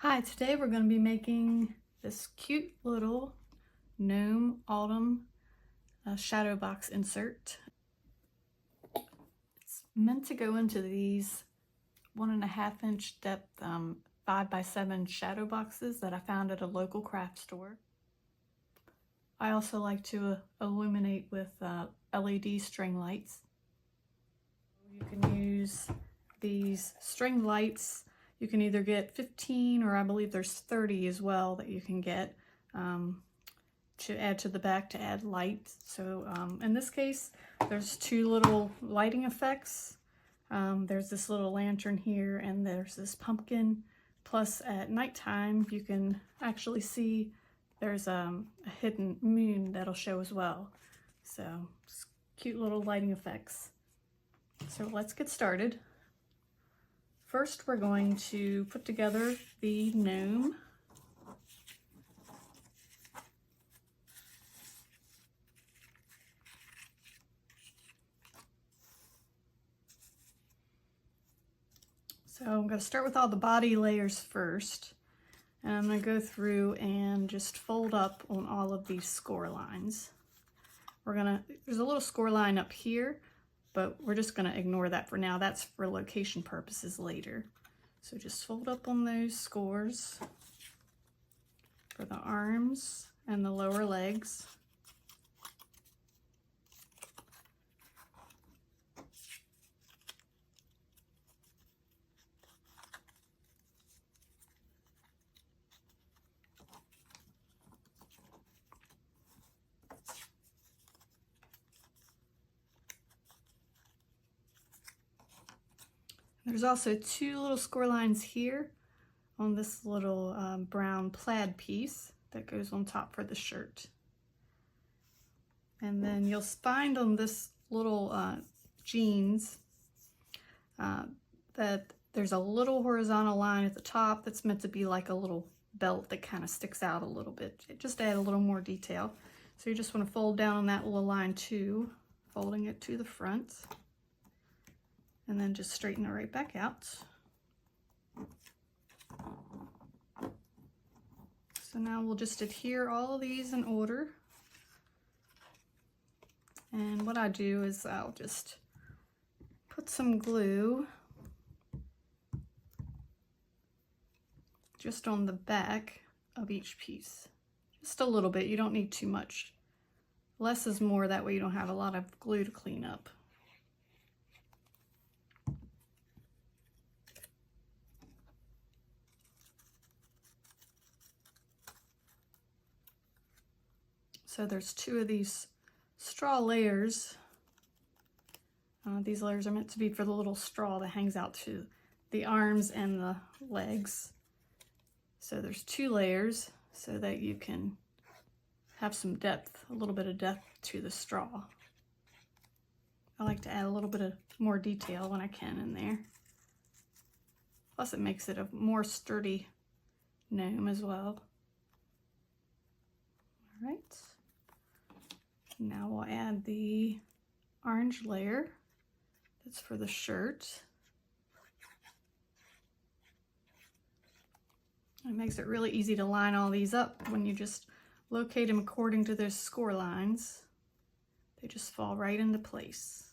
Hi, today we're going to be making this cute little gnome autumn shadow box insert. It's meant to go into these 1.5 inch depth 5x7 shadow boxes that I found at a local craft store. I also like to illuminate with LED string lights. You can use these string lights. You can either get 15 or I believe there's 30 as well that you can get to add to the back to add light. So in this case, there's two little lighting effects. There's this little lantern here and there's this pumpkin. Plus at nighttime, you can actually see there's a hidden moon that'll show as well. So it's cute little lighting effects. So let's get started. First, we're going to put together the gnome. So I'm going to start with all the body layers first. And I'm going to go through and just fold up on all of these score lines. There's a little score line up here, but we're just going to ignore that for now. That's for location purposes later. So just fold up on those scores for the arms and the lower legs. There's also two little score lines here on this little brown plaid piece that goes on top for the shirt. And then you'll find on this little jeans that there's a little horizontal line at the top that's meant to be like a little belt that kind of sticks out a little bit. Just add a little more detail. So you just want to fold down on that little line too, folding it to the front. And then just straighten it right back out. So now we'll just adhere all of these in order. And what I do is I'll just put some glue just on the back of each piece. Just a little bit, you don't need too much. Less is more, that way you don't have a lot of glue to clean up. So there's two of these straw layers. These layers are meant to be for the little straw that hangs out to the arms and the legs. So there's two layers so that you can have some depth, a little bit of depth to the straw. I like to add a little bit of more detail when I can in there. Plus it makes it a more sturdy gnome as well. All right. Now we'll add the orange layer. That's for the shirt. It makes it really easy to line all these up when you just locate them according to their score lines. They just fall right into place.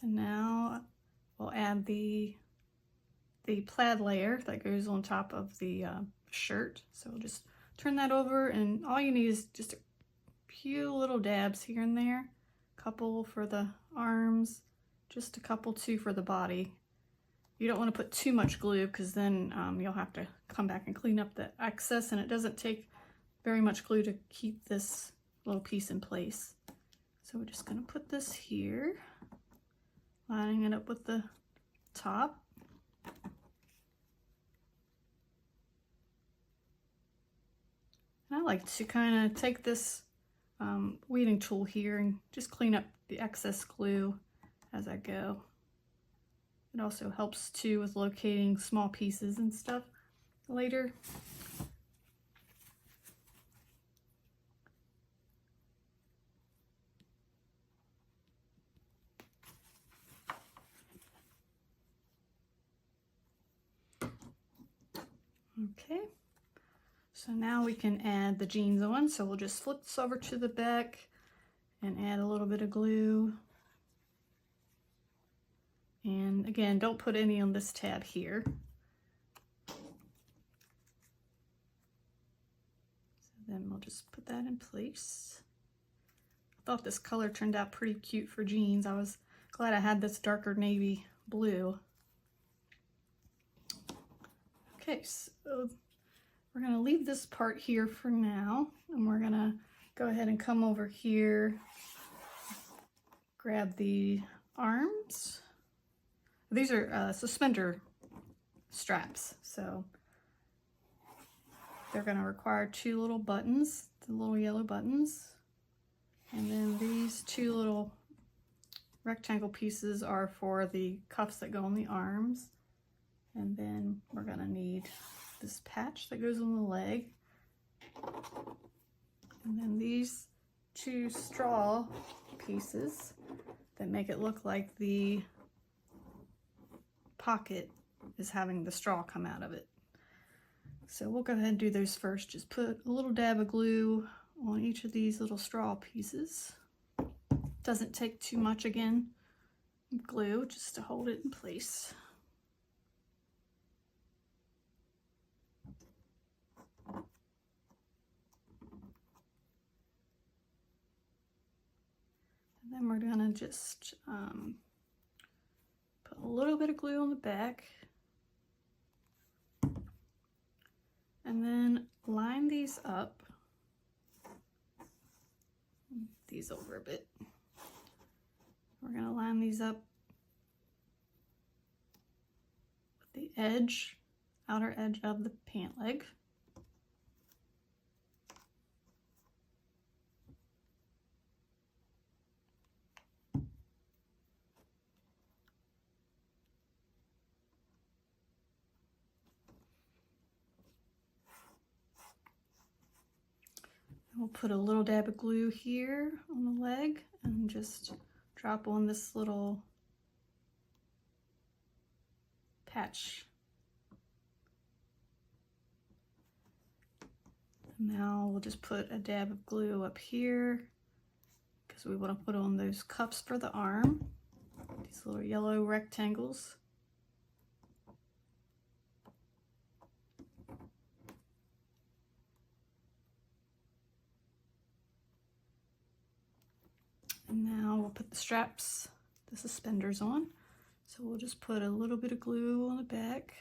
And now we'll add the plaid layer that goes on top of the shirt. So we'll just turn that over, and all you need is just a few little dabs here and there. A couple for the arms, just a couple too for the body. You don't want to put too much glue because then you'll have to come back and clean up the excess, and it doesn't take very much glue to keep this little piece in place. So we're just going to put this here, lining it up with the top. I like to kind of take this weeding tool here and just clean up the excess glue as I go. It also helps too with locating small pieces and stuff later. Okay, so now we can add the jeans on. So we'll just flip this over to the back and add a little bit of glue. And again, don't put any on this tab here. So then we'll just put that in place. I thought this color turned out pretty cute for jeans. I was glad I had this darker navy blue. Okay, so we're gonna leave this part here for now, and we're gonna go ahead and come over here, grab the arms. These are suspender straps, so they're gonna require 2 little buttons, the little yellow buttons, and then these 2 little rectangle pieces are for the cuffs that go on the arms. And then we're gonna need this patch that goes on the leg. And then these 2 straw pieces that make it look like the pocket is having the straw come out of it. So we'll go ahead and do those first. Just put a little dab of glue on each of these little straw pieces. Doesn't take too much again, glue, just to hold it in place. And then we're gonna just put a little bit of glue on the back. And then line these up. These over a bit. We're gonna line these up with the edge, outer edge of the pant leg. We'll put a little dab of glue here on the leg and just drop on this little patch. And now we'll just put a dab of glue up here because we want to put on those cuffs for the arm, these little yellow rectangles. And now we'll put the straps, the suspenders on. So we'll just put a little bit of glue on the back.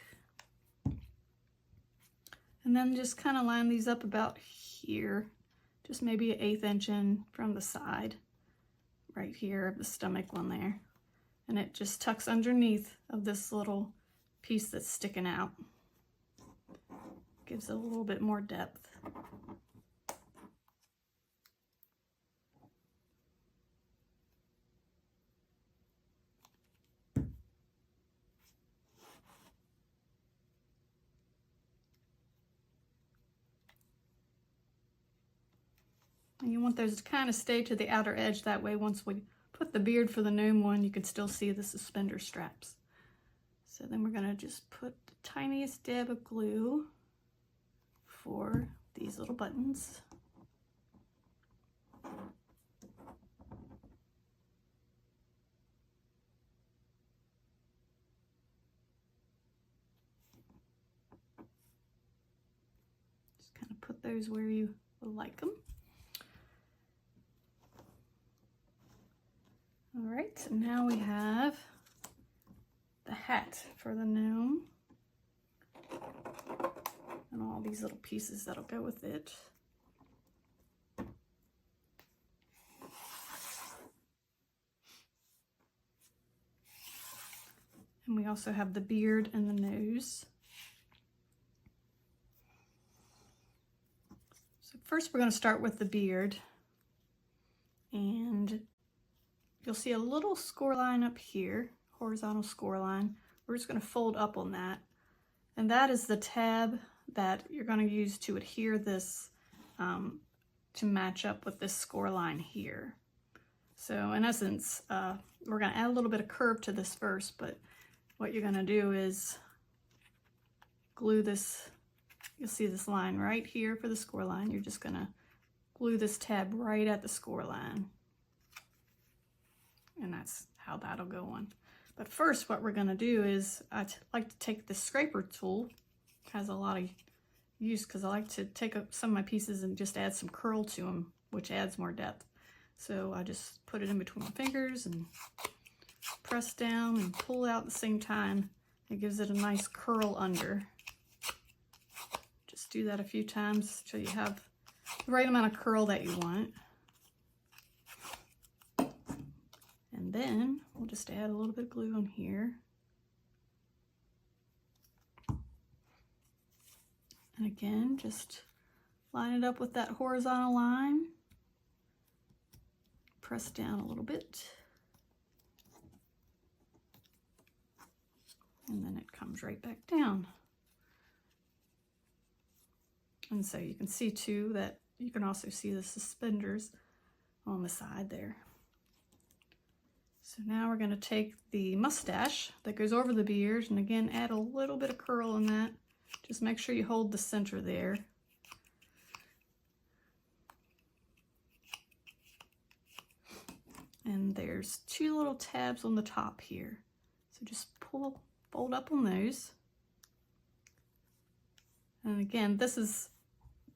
And then just kind of line these up about here, just maybe an 1/8 inch in from the side, right here of the stomach one there. And it just tucks underneath of this little piece that's sticking out. Gives it a little bit more depth. And you want those to kind of stay to the outer edge, that way once we put the beard for the gnome one, you can still see the suspender straps. So then we're gonna just put the tiniest dab of glue for these little buttons. Just kind of put those where you like them. All right, so now we have the hat for the gnome and all these little pieces that'll go with it. And we also have the beard and the nose. So first we're going to start with the beard, and you'll see a little score line up here, horizontal score line. We're just going to fold up on that. And that is the tab that you're going to use to adhere this to match up with this score line here. So in essence, we're going to add a little bit of curve to this first, but what you're going to do is glue this you'll see this line right here for the score line. You're just gonna glue this tab right at the score line. And that's how that'll go on. But first, what we're gonna do is, I like to take the scraper tool. It has a lot of use because I like to take up some of my pieces and just add some curl to them, which adds more depth. So I just put it in between my fingers and press down and pull out at the same time. It gives it a nice curl under. Just do that a few times till you have the right amount of curl that you want. And then we'll just add a little bit of glue on here. And again, just line it up with that horizontal line. Press down a little bit. And then it comes right back down. And so you can see too that you can also see the suspenders on the side there. So now we're going to take the mustache that goes over the beard and again add a little bit of curl in that. Just make sure you hold the center there. And there's two little tabs on the top here. So just fold up on those. And again,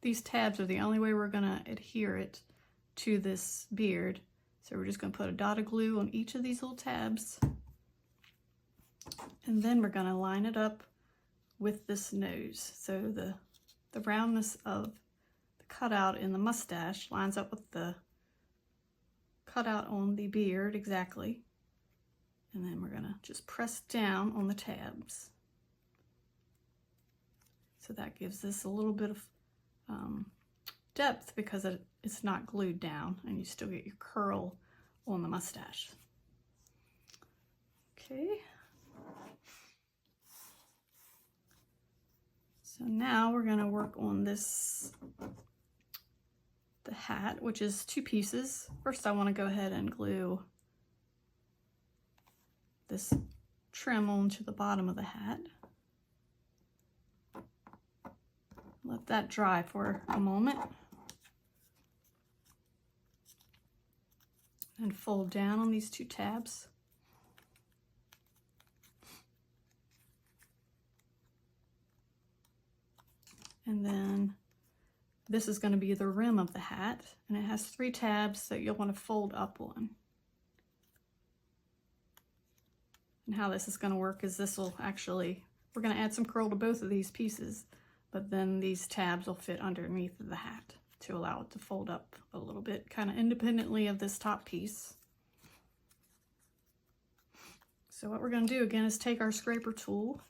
these tabs are the only way we're going to adhere it to this beard. So we're just going to put a dot of glue on each of these little tabs. And then we're going to line it up with this nose. So the roundness of the cutout in the mustache lines up with the cutout on the beard exactly. And then we're going to just press down on the tabs. So that gives this a little bit of depth because it's not glued down and you still get your curl on the mustache. Okay. So now we're going to work on the hat, which is two pieces. First I want to go ahead and glue this trim onto the bottom of the hat. Let that dry for a moment. And fold down on these two tabs. And then this is going to be the rim of the hat, and it has 3 tabs that you'll want to fold up on. And how this is going to work is we're going to add some curl to both of these pieces, but then these tabs will fit underneath the hat to allow it to fold up a little bit, kind of independently of this top piece. So what we're going to do again is take our scraper tool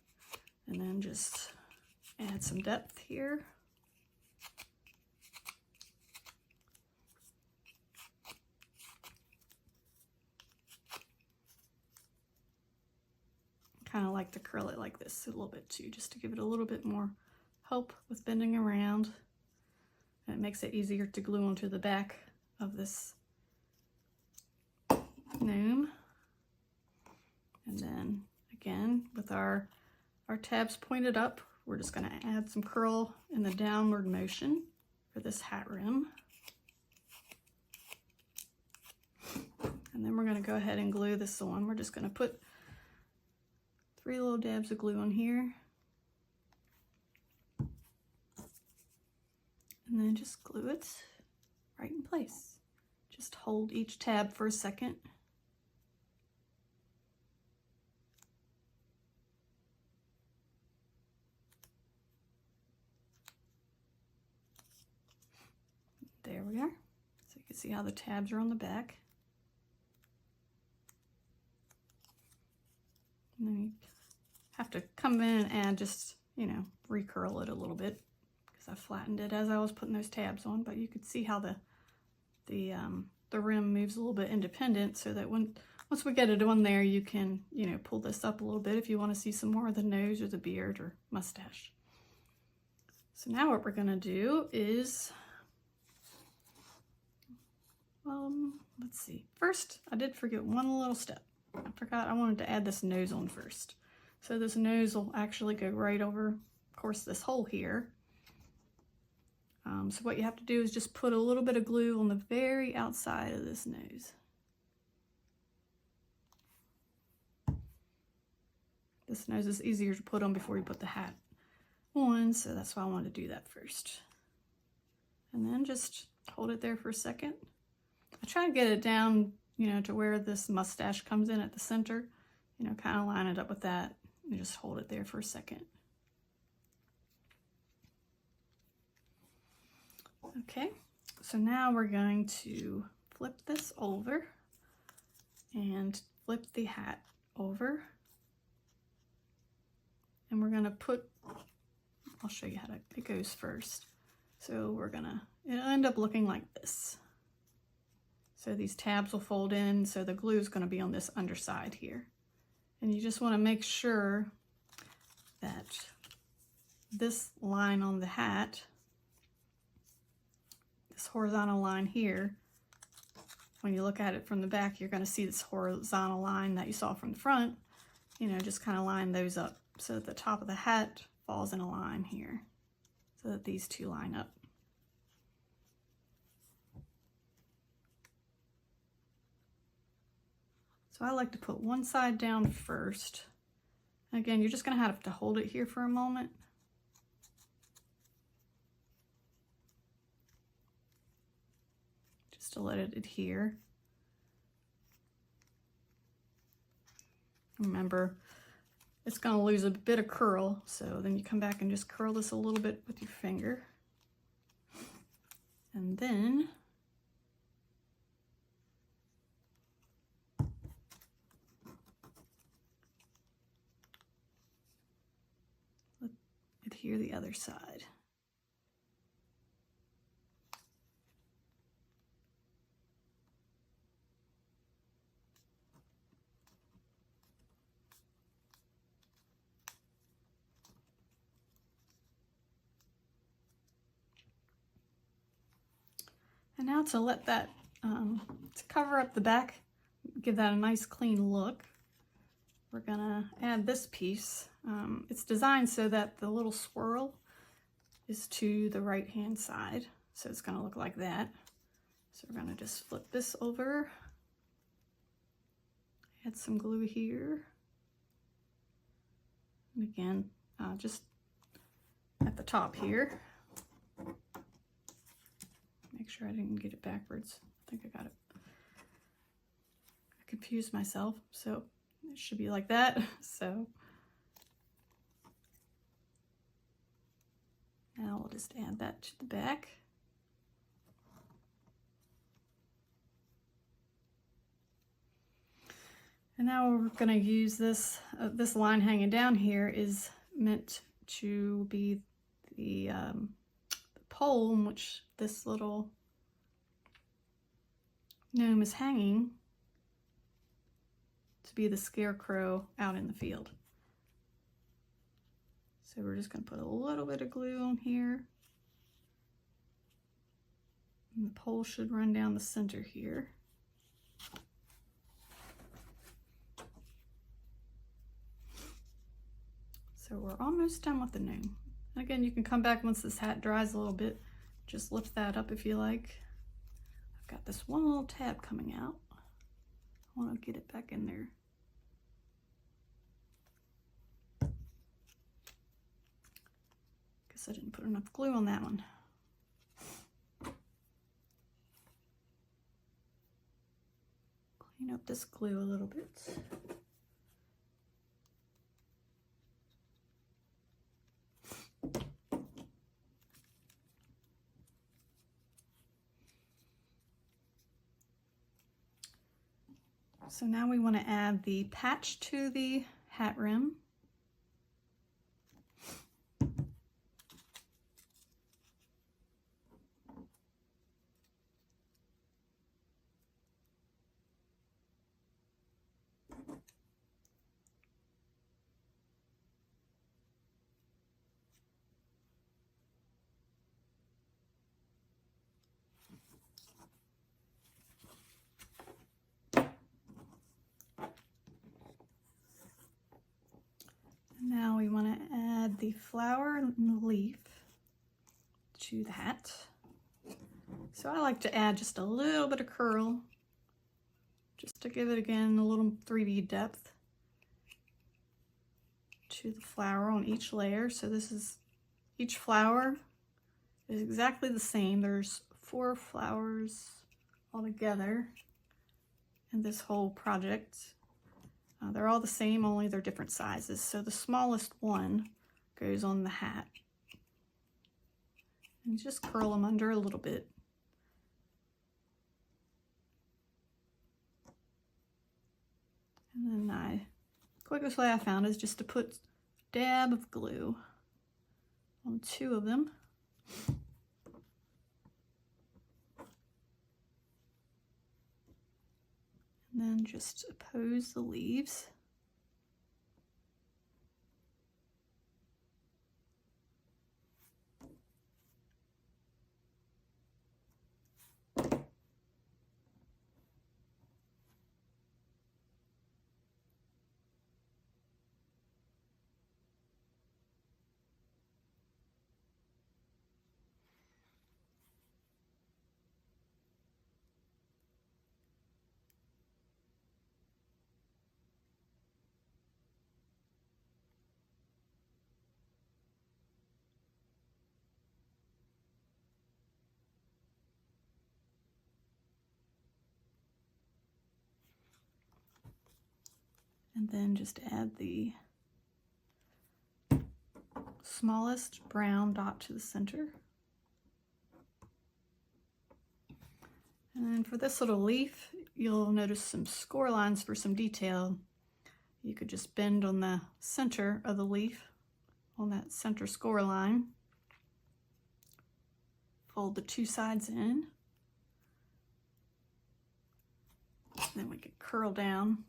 and then just add some depth here. Kind of like to curl it like this a little bit too, just to give it a little bit more help with bending around. And it makes it easier to glue onto the back of this gnome. And then again, with our tabs pointed up, we're just going to add some curl in the downward motion for this hat rim. And then we're going to go ahead and glue this on. We're just going to put 3 little dabs of glue on here. And then just glue it right in place. Just hold each tab for a second. There we are. So you can see how the tabs are on the back. And then you have to come in and just, recurl it a little bit because I flattened it as I was putting those tabs on, but you could see how the rim moves a little bit independent, so that once we get it on there, you can, pull this up a little bit if you want to see some more of the nose or the beard or mustache. So now what we're going to do is, let's see. First, I did forget one little step. I forgot I wanted to add this nose on first. So this nose will actually go right over, of course, this hole here. So what you have to do is just put a little bit of glue on the very outside of this nose. This nose is easier to put on before you put the hat on, so that's why I wanted to do that first. And then just hold it there for a second. I try to get it down, you know, to where this mustache comes in at the center. You know, kind of line it up with that and just hold it there for a second. Okay, so now we're going to flip this over and flip the hat over. And we're gonna put, I'll show you how it goes first. So it'll end up looking like this. So these tabs will fold in, so the glue is gonna be on this underside here. And you just wanna make sure that this line on the hat, this horizontal line here, when you look at it from the back, you're gonna see this horizontal line that you saw from the front. You know, just kind of line those up so that the top of the hat falls in a line here, so that these two line up. So I like to put one side down first. Again, you're just gonna have to hold it here for a moment. Just to let it adhere. Remember, it's going to lose a bit of curl, so then you come back and just curl this a little bit with your finger. And then adhere the other side. And now to let that, to cover up the back, give that a nice clean look, we're gonna add this piece. It's designed so that the little swirl is to the right hand side. So it's gonna look like that. So we're gonna just flip this over, add some glue here. And again, just at the top here. Make sure I didn't get it backwards. I think I got it. I confused myself, so it should be like that. So now we'll just add that to the back. And now we're going to use this, this line hanging down here is meant to be the pole in which this little gnome is hanging, to be the scarecrow out in the field. So we're just going to put a little bit of glue on here. And the pole should run down the center here. So we're almost done with the gnome. And again, you can come back once this hat dries a little bit. Just lift that up if you like. I've got this one little tab coming out. I want to get it back in there. Guess I didn't put enough glue on that one. Clean up this glue a little bit. So now we want to add the patch to the hat rim. Now we want to add the flower and the leaf to the hat. So I like to add just a little bit of curl, just to give it again a little 3D depth to the flower on each layer. So this is, each flower is exactly the same. There's 4 flowers all together in this whole project. They're all the same, only they're different sizes. So the smallest one goes on the hat. And just curl them under a little bit. And then quickest way I found is just to put a dab of glue on 2 of them. And then just pose the leaves. And then just add the smallest brown dot to the center. And then for this little leaf, you'll notice some score lines for some detail. You could just bend on the center of the leaf, on that center score line. Fold the 2 sides in. Then we can curl down,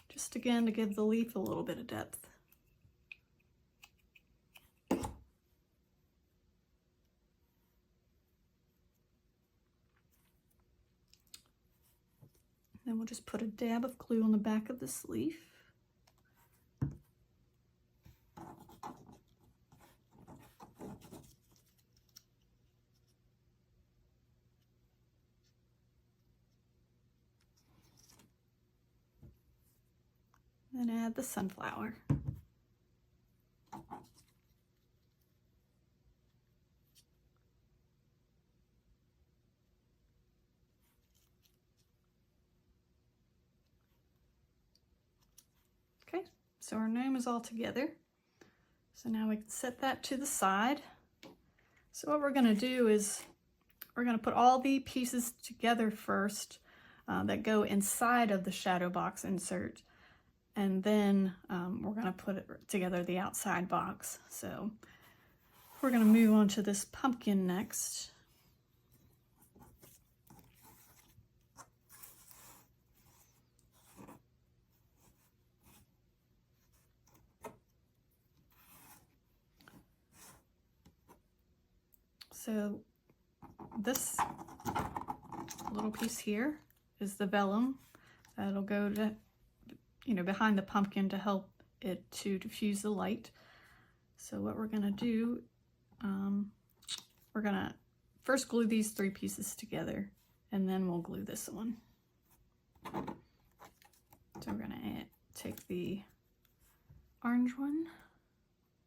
just again to give the leaf a little bit of depth. Then we'll just put a dab of glue on the back of this leaf. Then add the sunflower. Okay, so our gnome is all together. So now we can set that to the side. So what we're going to do is we're going to put all the pieces together first that go inside of the shadow box insert. And then we're going to put it together the outside box. So we're going to move on to this pumpkin next. So this little piece here is the vellum that'll go to, behind the pumpkin to help it to diffuse the light. So what we're gonna do, we're gonna first glue these 3 pieces together, and then we'll glue this one. So we're gonna take the orange one,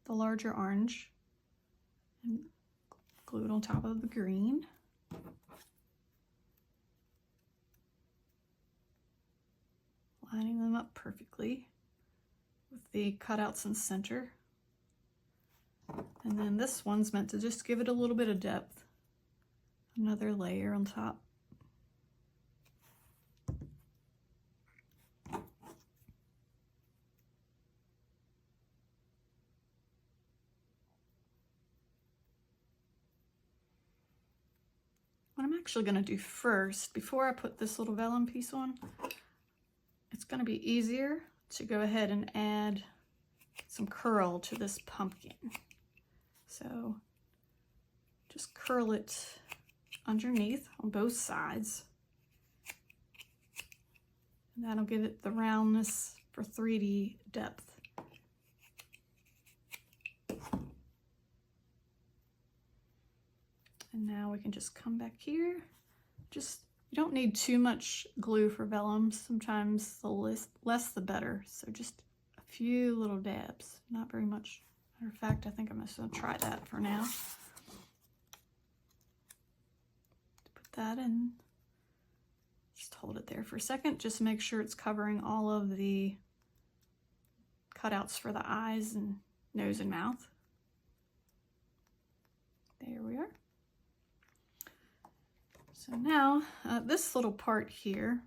the larger orange, and glue it on top of the green. Lining them up perfectly with the cutouts in center. And then this one's meant to just give it a little bit of depth. Another layer on top. What I'm actually going to do first, before I put this little vellum piece on, it's going to be easier to go ahead and add some curl to this pumpkin. So just curl it underneath on both sides. And that'll give it the roundness for 3D depth. we can just come back here. Just, you don't need too much glue for vellum. Sometimes the less the better. So just a few little dabs, not very much. Matter of fact, I think I'm just gonna try that for now. Put that in. Just hold it there for a second. Just make sure it's covering all of the cutouts for the eyes and nose and mouth. There we are. So now this little part here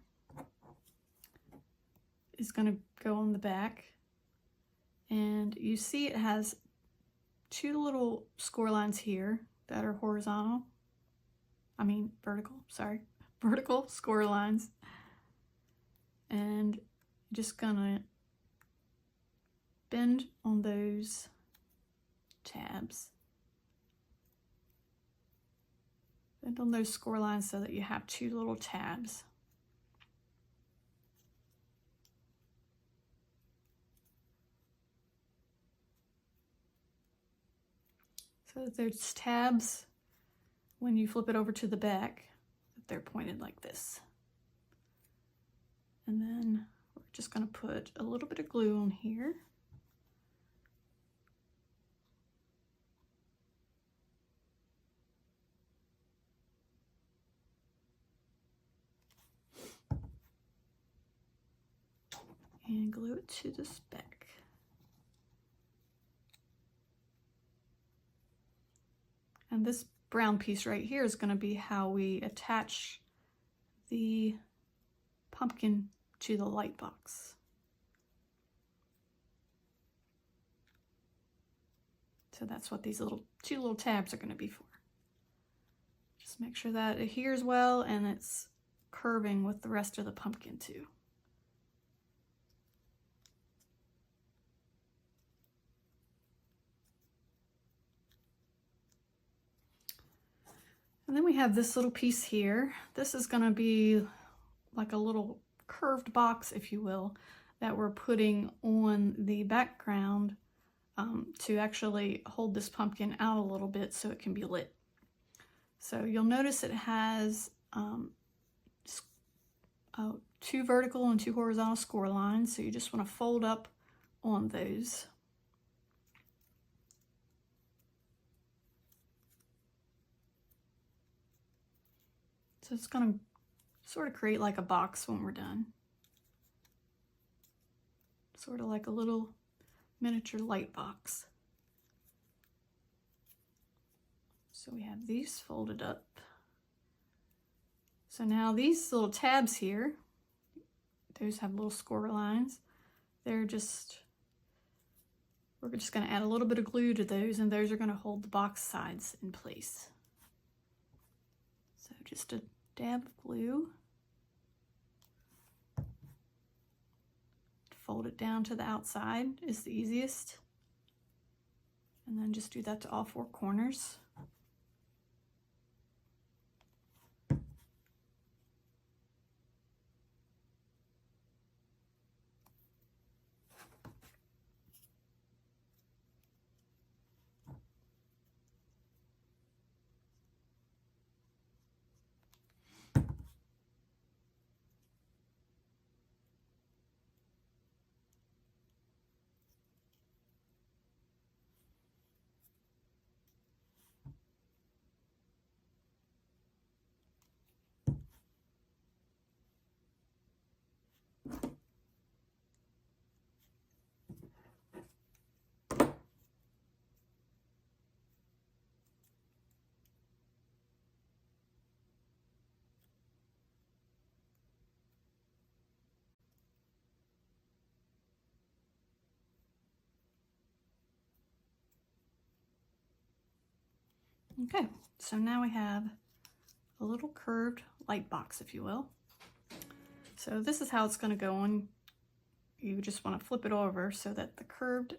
is going to go on the back, and you see it has two little score lines here that are vertical score lines, and just gonna bend on those tabs. Bend on those score lines so that you have two little tabs. So that those tabs, when you flip it over to the back, that they're pointed like this. And then we're just going to put a little bit of glue on here. And glue it to the back. And this brown piece right here is going to be how we attach the pumpkin to the light box. So that's what these two little tabs are going to be for. Just make sure that it adheres well and it's curving with the rest of the pumpkin too. And then we have this little piece here. This is going to be like a little curved box, if you will, that we're putting on the background to actually hold this pumpkin out a little bit so it can be lit. So you'll notice it has two vertical and two horizontal score lines, so you just want to fold up on those. So it's going to sort of create like a box when we're done. Sort of like a little miniature light box. So we have these folded up. So now these little tabs here, those have little score lines. We're just going to add a little bit of glue to those, and those are going to hold the box sides in place. So just a dab of glue. Fold it down to the outside is the easiest. And then just do that to all four corners. Okay, so now we have a little curved light box, if you will. So this is how it's going to go on. You just want to flip it over so that the curved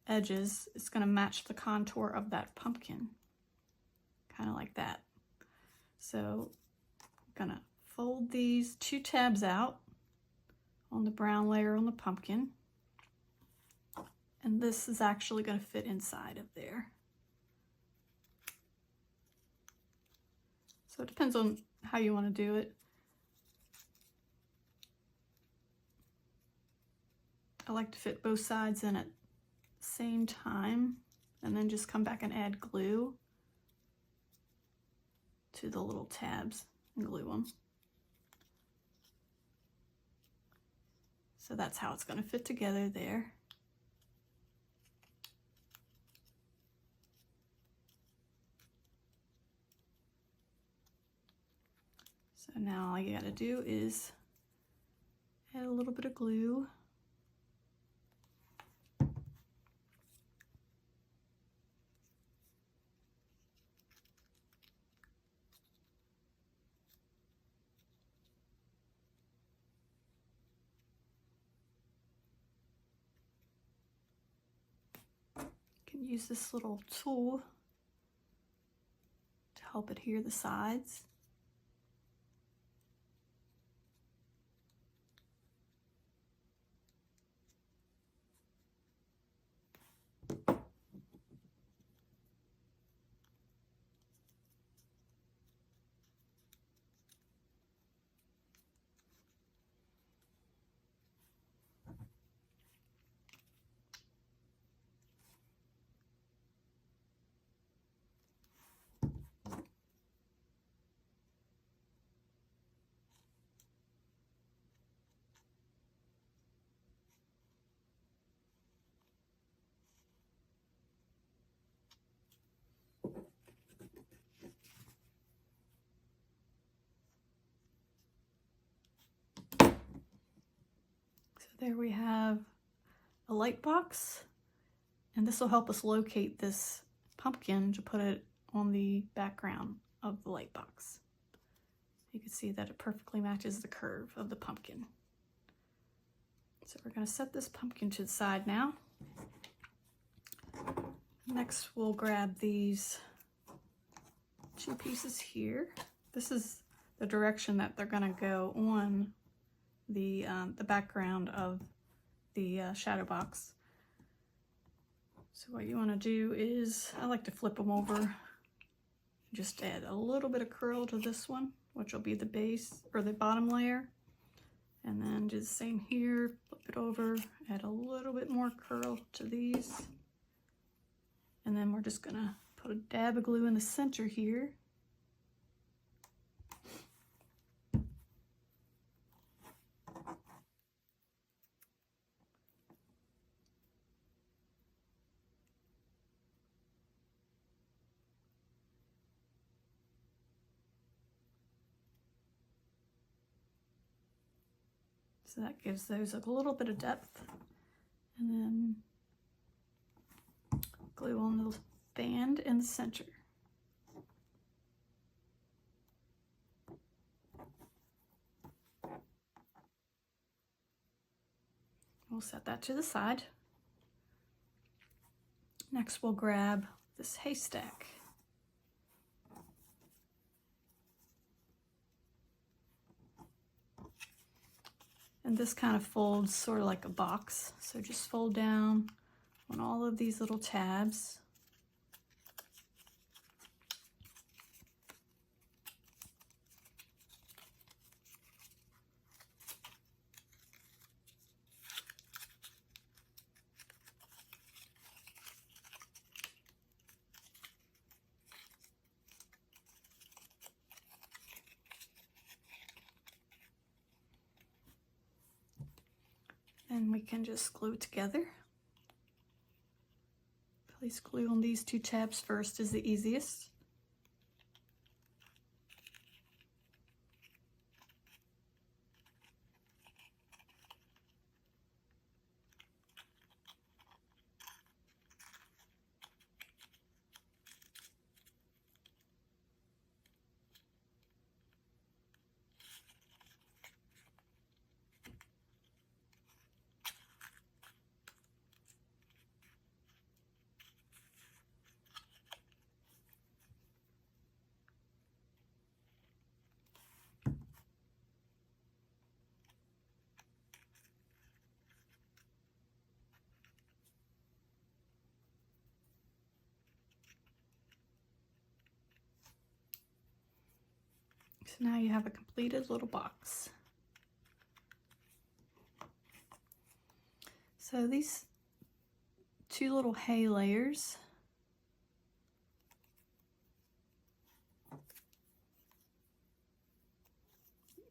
edges is going to match the contour of that pumpkin, kind of like that. So I'm going to fold these two tabs out on the brown layer on the pumpkin, and this is actually going to fit inside of there. So it depends on how you want to do it. I like to fit both sides in at the same time and then just come back and add glue to the little tabs and glue them. So that's how it's going to fit together there. So now all you got to do is add a little bit of glue. You can use this little tool to help adhere the sides. There we have a light box, and this will help us locate this pumpkin to put it on the background of the light box. You can see that it perfectly matches the curve of the pumpkin. So we're going to set this pumpkin to the side now. Next we'll grab these two pieces here. This is the direction that they're going to go on the background of the shadow box. So what you want to do is, I like to flip them over. Just add a little bit of curl to this one, which will be the base or the bottom layer. And then do the same here, flip it over, add a little bit more curl to these. And then we're just gonna put a dab of glue in the center here. So that gives those a little bit of depth. And then glue on the band in the center. We'll set that to the side. Next we'll grab this haystack. And this kind of folds sort of like a box. So just fold down on all of these little tabs. And we can just glue it together. Place glue on these two tabs first is the easiest. So now you have a completed little box. So these two little hay layers,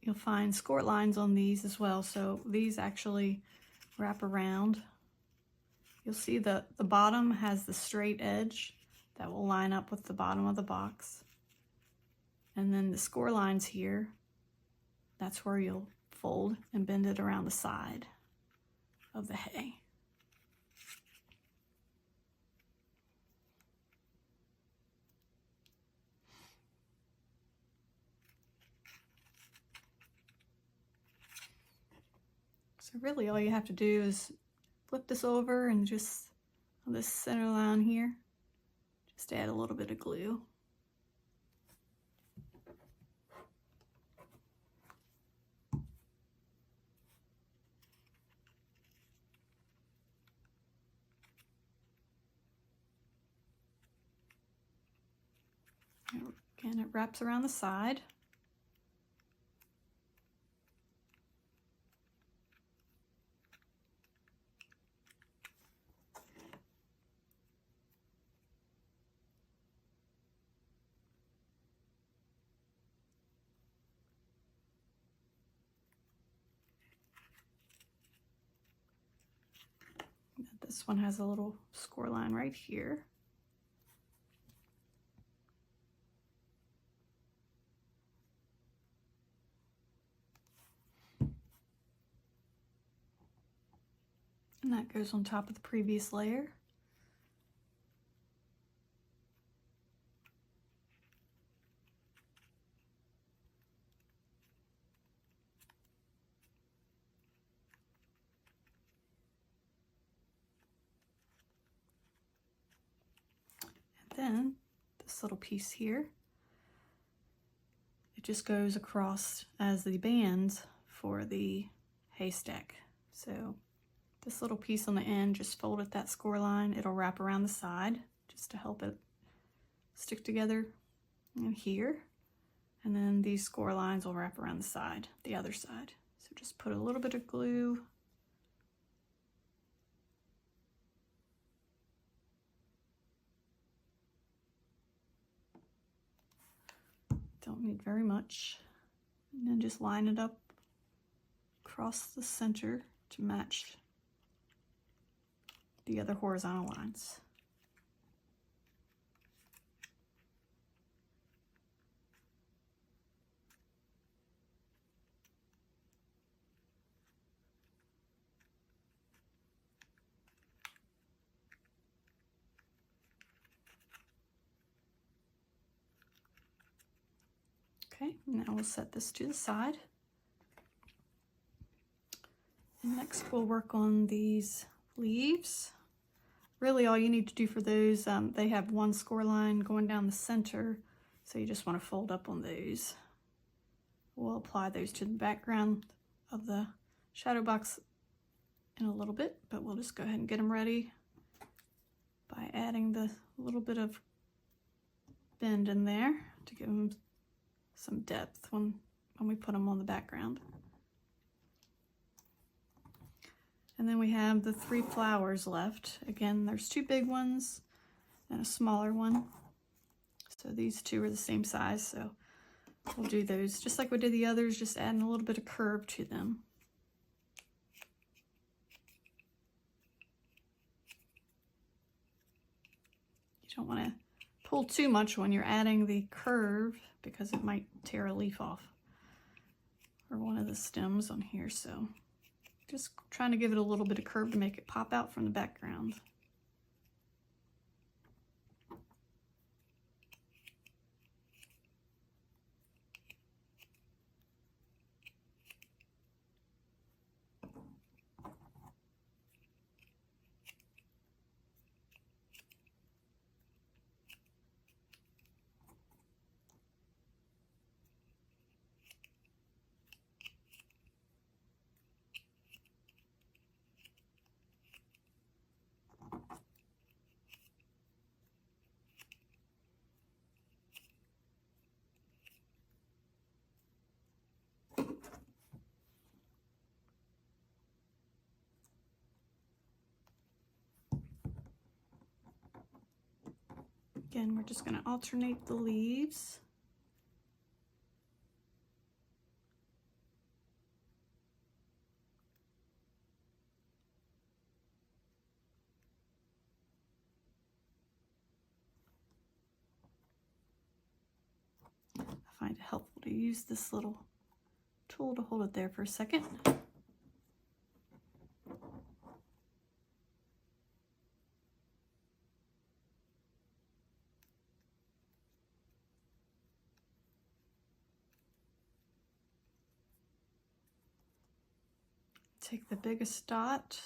you'll find score lines on these as well. So these actually wrap around. You'll see the bottom has the straight edge that will line up with the bottom of the box. And then the score lines here, that's where you'll fold and bend it around the side of the hay. So really all you have to do is flip this over and just on this center line here, just add a little bit of glue. Again, it wraps around the side. This one has a little score line right here. And that goes on top of the previous layer. And then this little piece here, it just goes across as the bands for the haystack. So this little piece on the end, just fold at that score line. It'll wrap around the side just to help it stick together in here. And then these score lines will wrap around the side, the other side. So just put a little bit of glue. Don't need very much. And then just line it up across the center to match the other horizontal lines. Okay, now we'll set this to the side. And next we'll work on these leaves. Really all you need to do for those, they have one score line going down the center, so you just want to fold up on those. We'll apply those to the background of the shadow box in a little bit, but we'll just go ahead and get them ready by adding the little bit of bend in there to give them some depth when we put them on the background. And then we have the 3 flowers left. Again, there's 2 big ones and a smaller one. So these 2 are the same size, so we'll do those just like we did the others, just adding a little bit of curve to them. You don't want to pull too much when you're adding the curve because it might tear a leaf off or one of the stems on here, so just trying to give it a little bit of curve to make it pop out from the background. Again, we're just going to alternate the leaves. I find it helpful to use this little tool to hold it there for a second. Take the biggest dot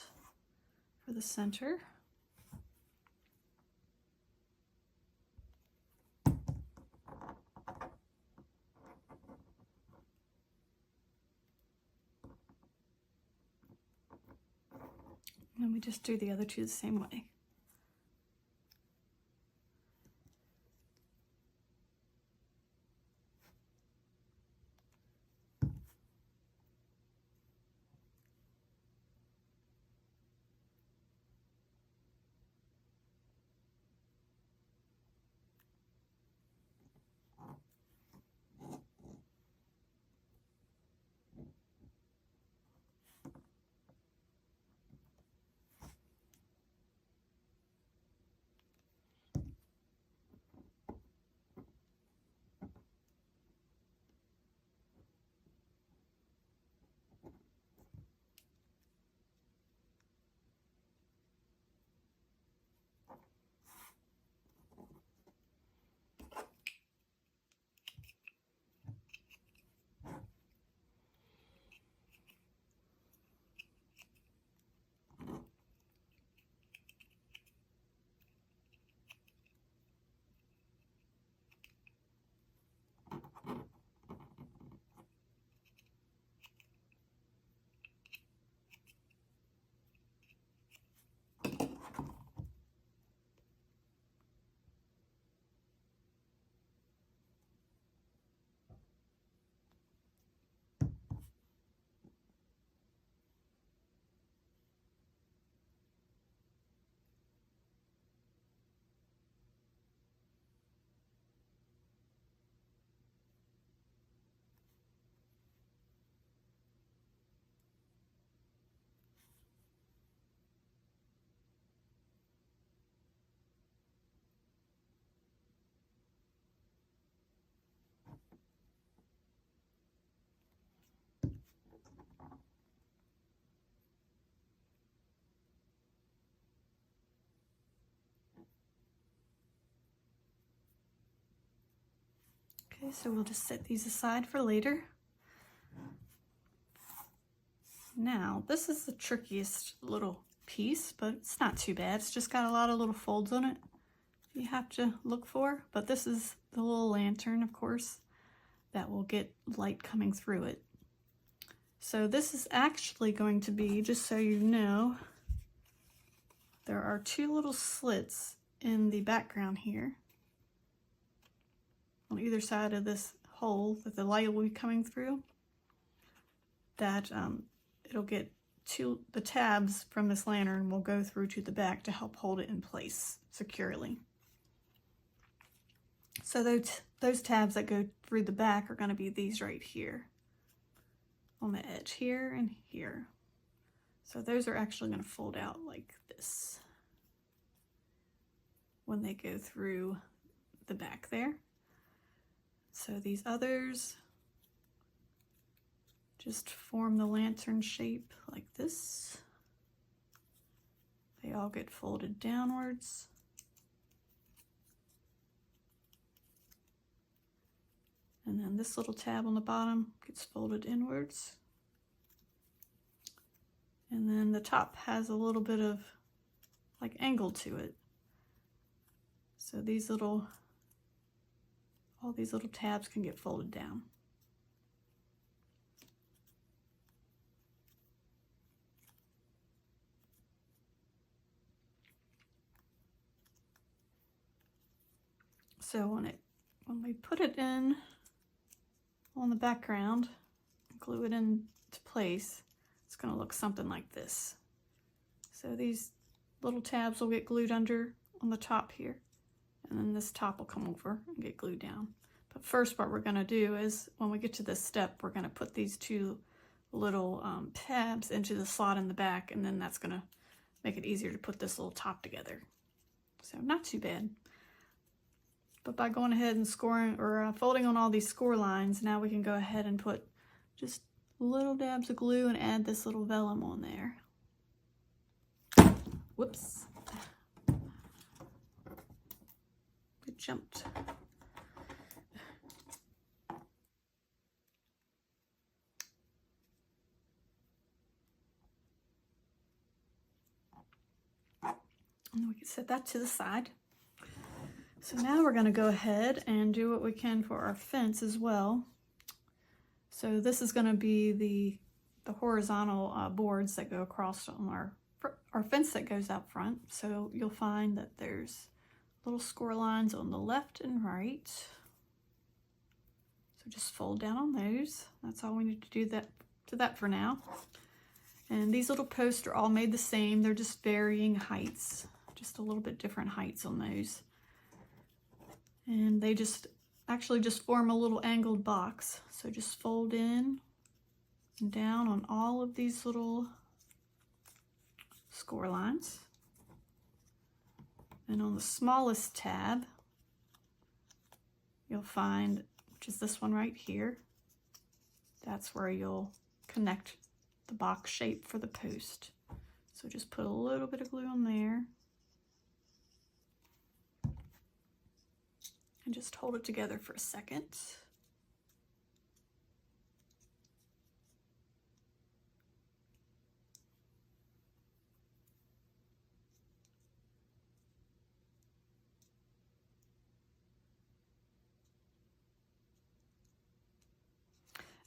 for the center. And we just do the other two the same way. Okay, so we'll just set these aside for later. Now, this is the trickiest little piece, but it's not too bad. It's just got a lot of little folds on it you have to look for. But this is the little lantern, of course, that will get light coming through it. So this is actually going to be, just so you know, there are two little slits in the background here on either side of this hole that the light will be coming through, that it'll get the tabs from this lantern will go through to the back to help hold it in place securely. So those tabs that go through the back are going to be these right here on the edge here and here. So those are actually going to fold out like this when they go through the back there. So these others just form the lantern shape like this. They all get folded downwards. And then this little tab on the bottom gets folded inwards. And then the top has a little bit of like angle to it. So all these little tabs can get folded down. So when we put it in on the background, glue it into place, it's going to look something like this. So these little tabs will get glued under on the top here, and then this top will come over and get glued down. But first what we're going to do is when we get to this step, we're going to put these two little tabs into the slot in the back, and then that's going to make it easier to put this little top together. So not too bad. But by going ahead and scoring or folding on all these score lines, now we can go ahead and put just little dabs of glue and add this little vellum on there. Whoops. It jumped. And we can set that to the side. So now we're going to go ahead and do what we can for our fence as well. So this is going to be the horizontal boards that go across on our fence that goes out front. So you'll find that there's little score lines on the left and right. So just fold down on those. That's all we need to do that for now. And these little posts are all made the same. They're just varying heights, just a little bit different heights on those. And they actually just form a little angled box. So just fold in and down on all of these little score lines. And on the smallest tab, you'll find, which is this one right here, that's where you'll connect the box shape for the post. So just put a little bit of glue on there. And just hold it together for a second.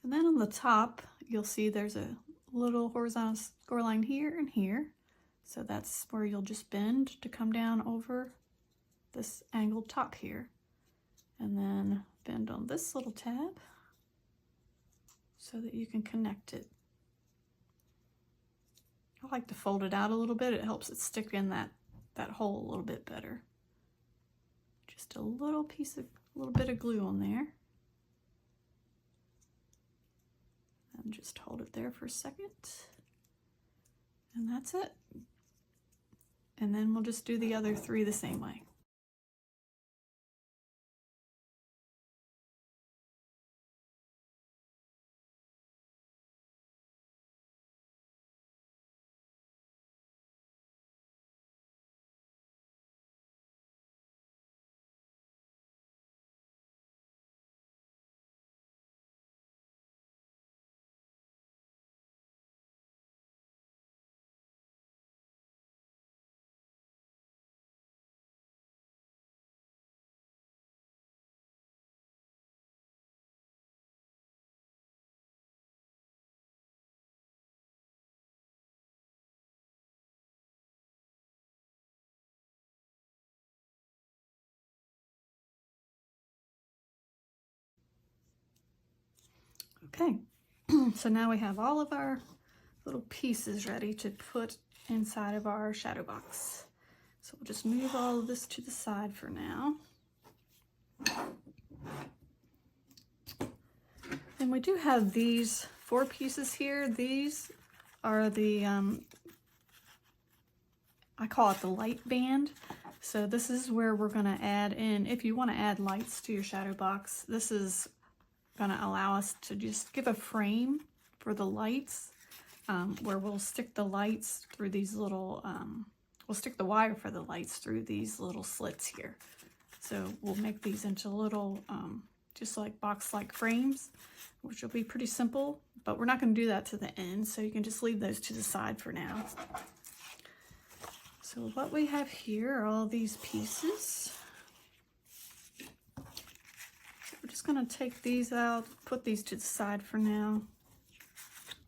And then on the top, you'll see there's a little horizontal score line here and here. So that's where you'll just bend to come down over this angled top here. And then bend on this little tab so that you can connect it. I like to fold it out a little bit. It helps it stick in that hole a little bit better. Just a little bit of glue on there. And just hold it there for a second. And that's it. And then we'll just do the other three the same way. Okay, so now we have all of our little pieces ready to put inside of our shadow box. So we'll just move all of this to the side for now. And we do have these 4 pieces here. These are the, I call it the light band. So this is where we're gonna add in, if you wanna add lights to your shadow box, this is gonna allow us to just give a frame for the lights, where we'll stick the lights through these little, we'll stick the wire for the lights through these little slits here. So we'll make these into little, just like box-like frames, which will be pretty simple, but we're not gonna do that to the end, so you can just leave those to the side for now. So what we have here are all these pieces. We're just going to take these out, put these to the side for now.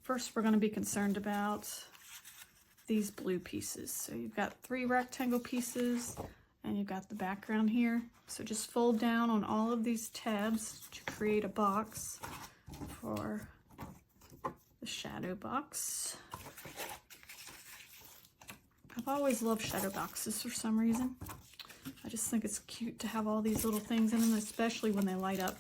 First, we're going to be concerned about these blue pieces. So you've got 3 rectangle pieces and you've got the background here. So just fold down on all of these tabs to create a box for the shadow box. I've always loved shadow boxes for some reason. I just think it's cute to have all these little things in them, especially when they light up.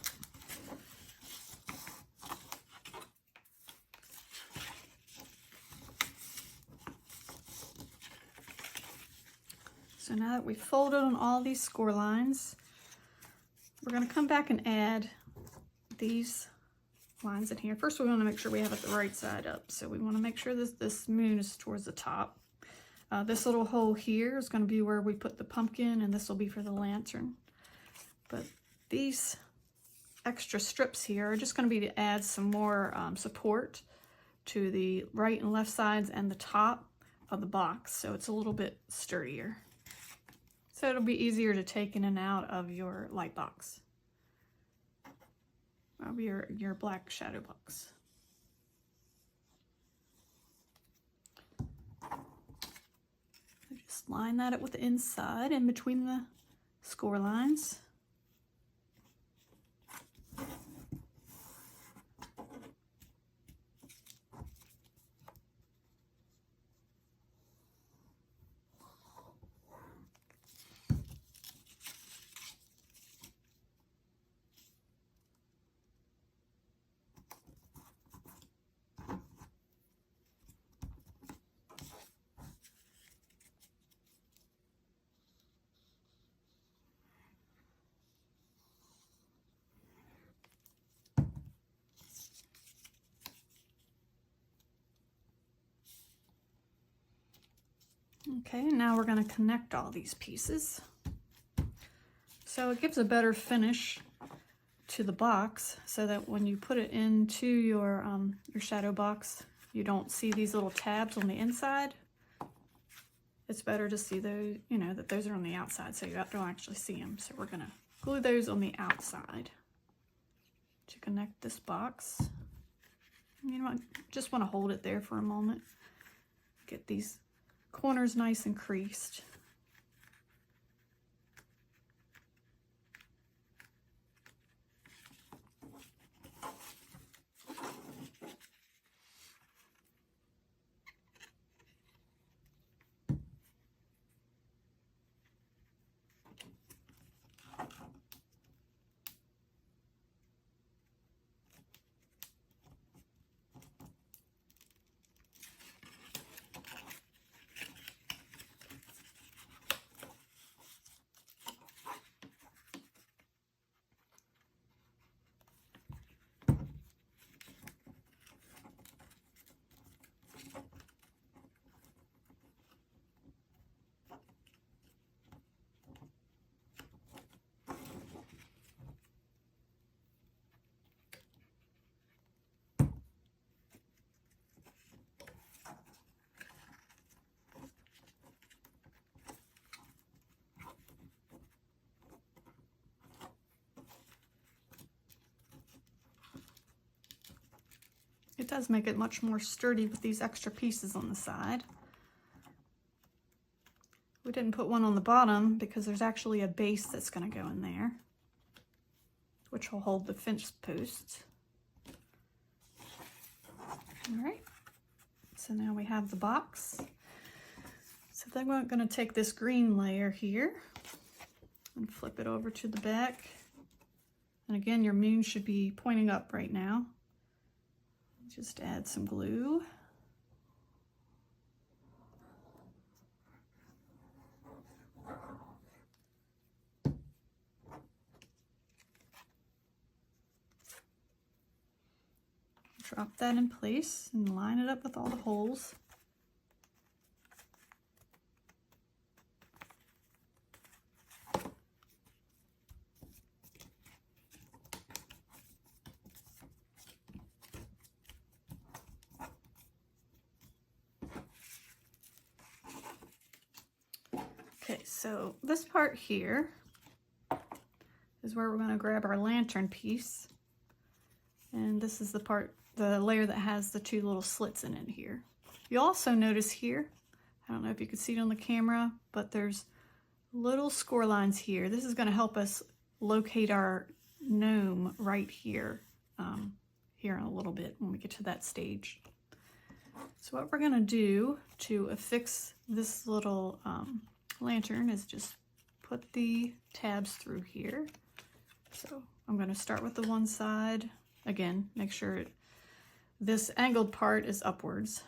So now that we've folded on all these score lines, we're going to come back and add these lines in here. First, we want to make sure we have it the right side up. So we want to make sure this moon is towards the top. This little hole here is going to be where we put the pumpkin, and this will be for the lantern. But these extra strips here are just going to be to add some more support to the right and left sides and the top of the box, so it's a little bit sturdier. So it'll be easier to take in and out of your light box, of your black shadow box. So just line that up with the inside in between the score lines. Okay, now we're going to connect all these pieces. So it gives a better finish to the box, so that when you put it into your shadow box, you don't see these little tabs on the inside. It's better to see those, you know, that those are on the outside, so you don't actually see them. So we're going to glue those on the outside to connect this box. You know, just want to hold it there for a moment. Get these corners nice and creased. It does make it much more sturdy with these extra pieces on the side. We didn't put one on the bottom because there's actually a base that's going to go in there, which will hold the fence posts. All right, so now we have the box. So then we're going to take this green layer here and flip it over to the back. And again, your moon should be pointing up right now. Just add some glue. Drop that in place and line it up with all the holes. Okay, so this part here is where we're going to grab our lantern piece. And this is the part, the layer that has the two little slits in it here. You also notice here, I don't know if you can see it on the camera, but there's little score lines here. This is going to help us locate our gnome right here, here in a little bit when we get to that stage. So what we're going to do to affix this little lantern is just put the tabs through here. So I'm going to start with the one side. Again, make sure this angled part is upwards.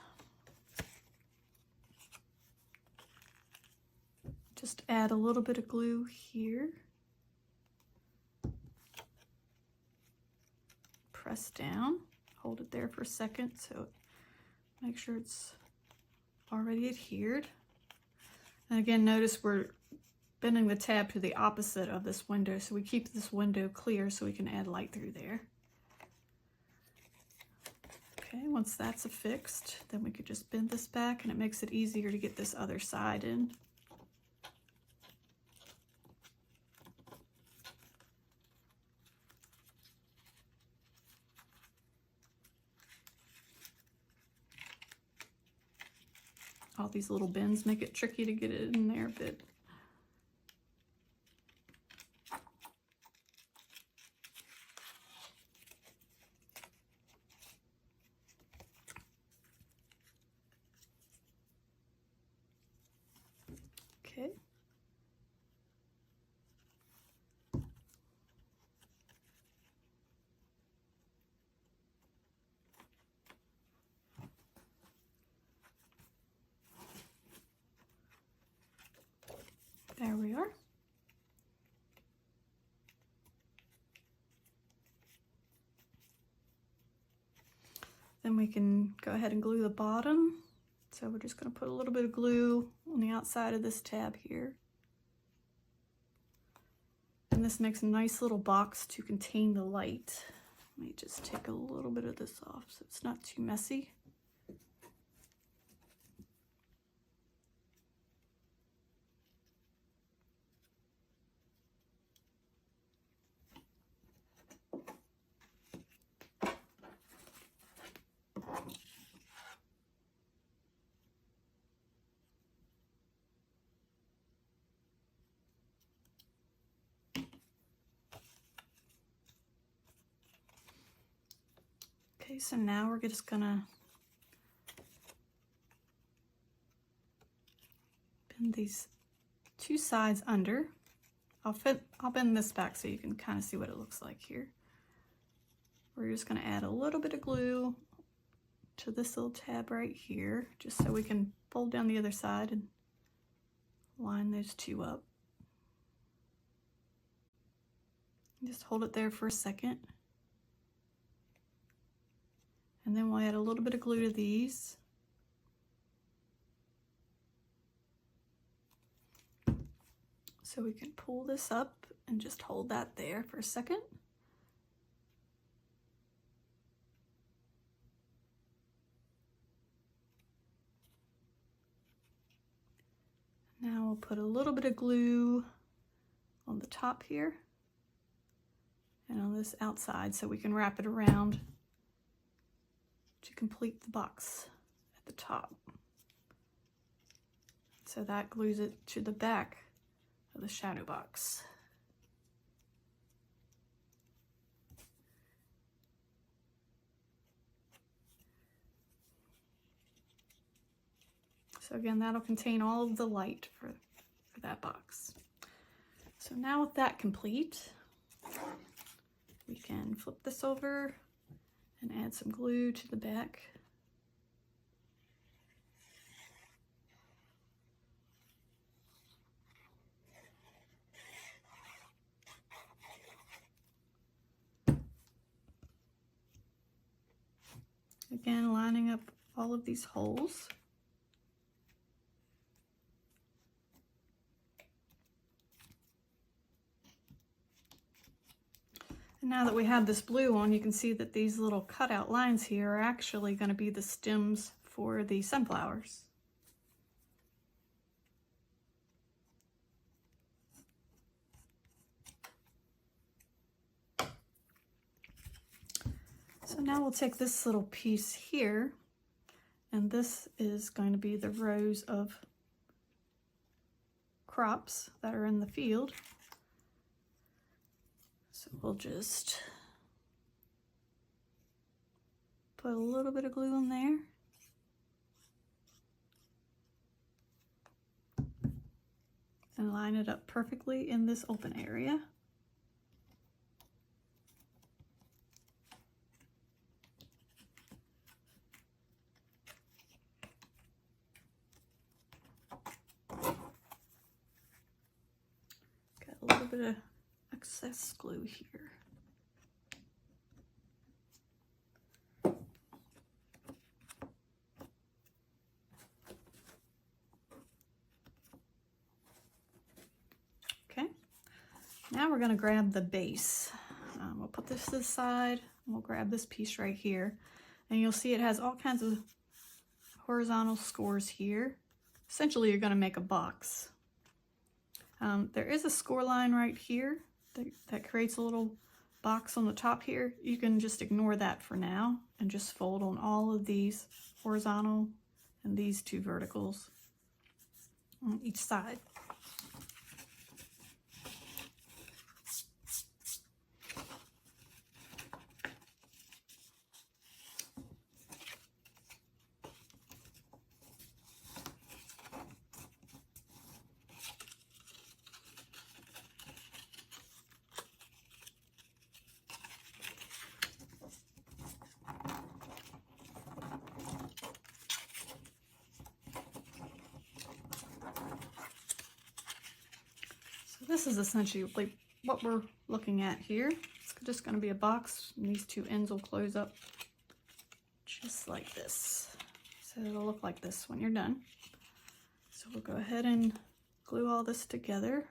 Just add a little bit of glue here. Press down, hold it there for a second so make sure it's already adhered. And again, notice we're bending the tab to the opposite of this window, so we keep this window clear so we can add light through there. Okay, once that's affixed, then we could just bend this back and it makes it easier to get this other side in. All these little bends make it tricky to get it in there a bit. Okay. There we are. Then we can go ahead and glue the bottom. So we're just going to put a little bit of glue on the outside of this tab here. And this makes a nice little box to contain the light. Let me just take a little bit of this off so it's not too messy. Okay, so now we're just gonna bend these two sides under. I'll bend this back so you can kind of see what it looks like here. We're just gonna add a little bit of glue to this little tab right here, just so we can fold down the other side and line those two up. Just hold it there for a second. And then we'll add a little bit of glue to these. So we can pull this up and just hold that there for a second. Now we'll put a little bit of glue on the top here and on this outside so we can wrap it around to complete the box at the top. So that glues it to the back of the shadow box. So again, that'll contain all of the light for that box. So now with that complete, we can flip this over and add some glue to the back. Again, lining up all of these holes. And now that we have this blue on, you can see that these little cutout lines here are actually going to be the stems for the sunflowers. So now we'll take this little piece here, and this is going to be the rows of crops that are in the field. So we'll just put a little bit of glue in there. and line it up perfectly in this open area. Got a little bit of excess glue here. Okay, now we're going to grab the base. We'll put this to the side, and we'll grab this piece right here, and you'll see it has all kinds of horizontal scores here. Essentially, you're going to make a box. There is a score line right here that creates a little box on the top here. You can just ignore that for now and just fold on all of these horizontal and these two verticals on each side. This is essentially what we're looking at here. It's just going to be a box, and these two ends will close up just like this. So it'll look like this when you're done. So we'll go ahead and glue all this together.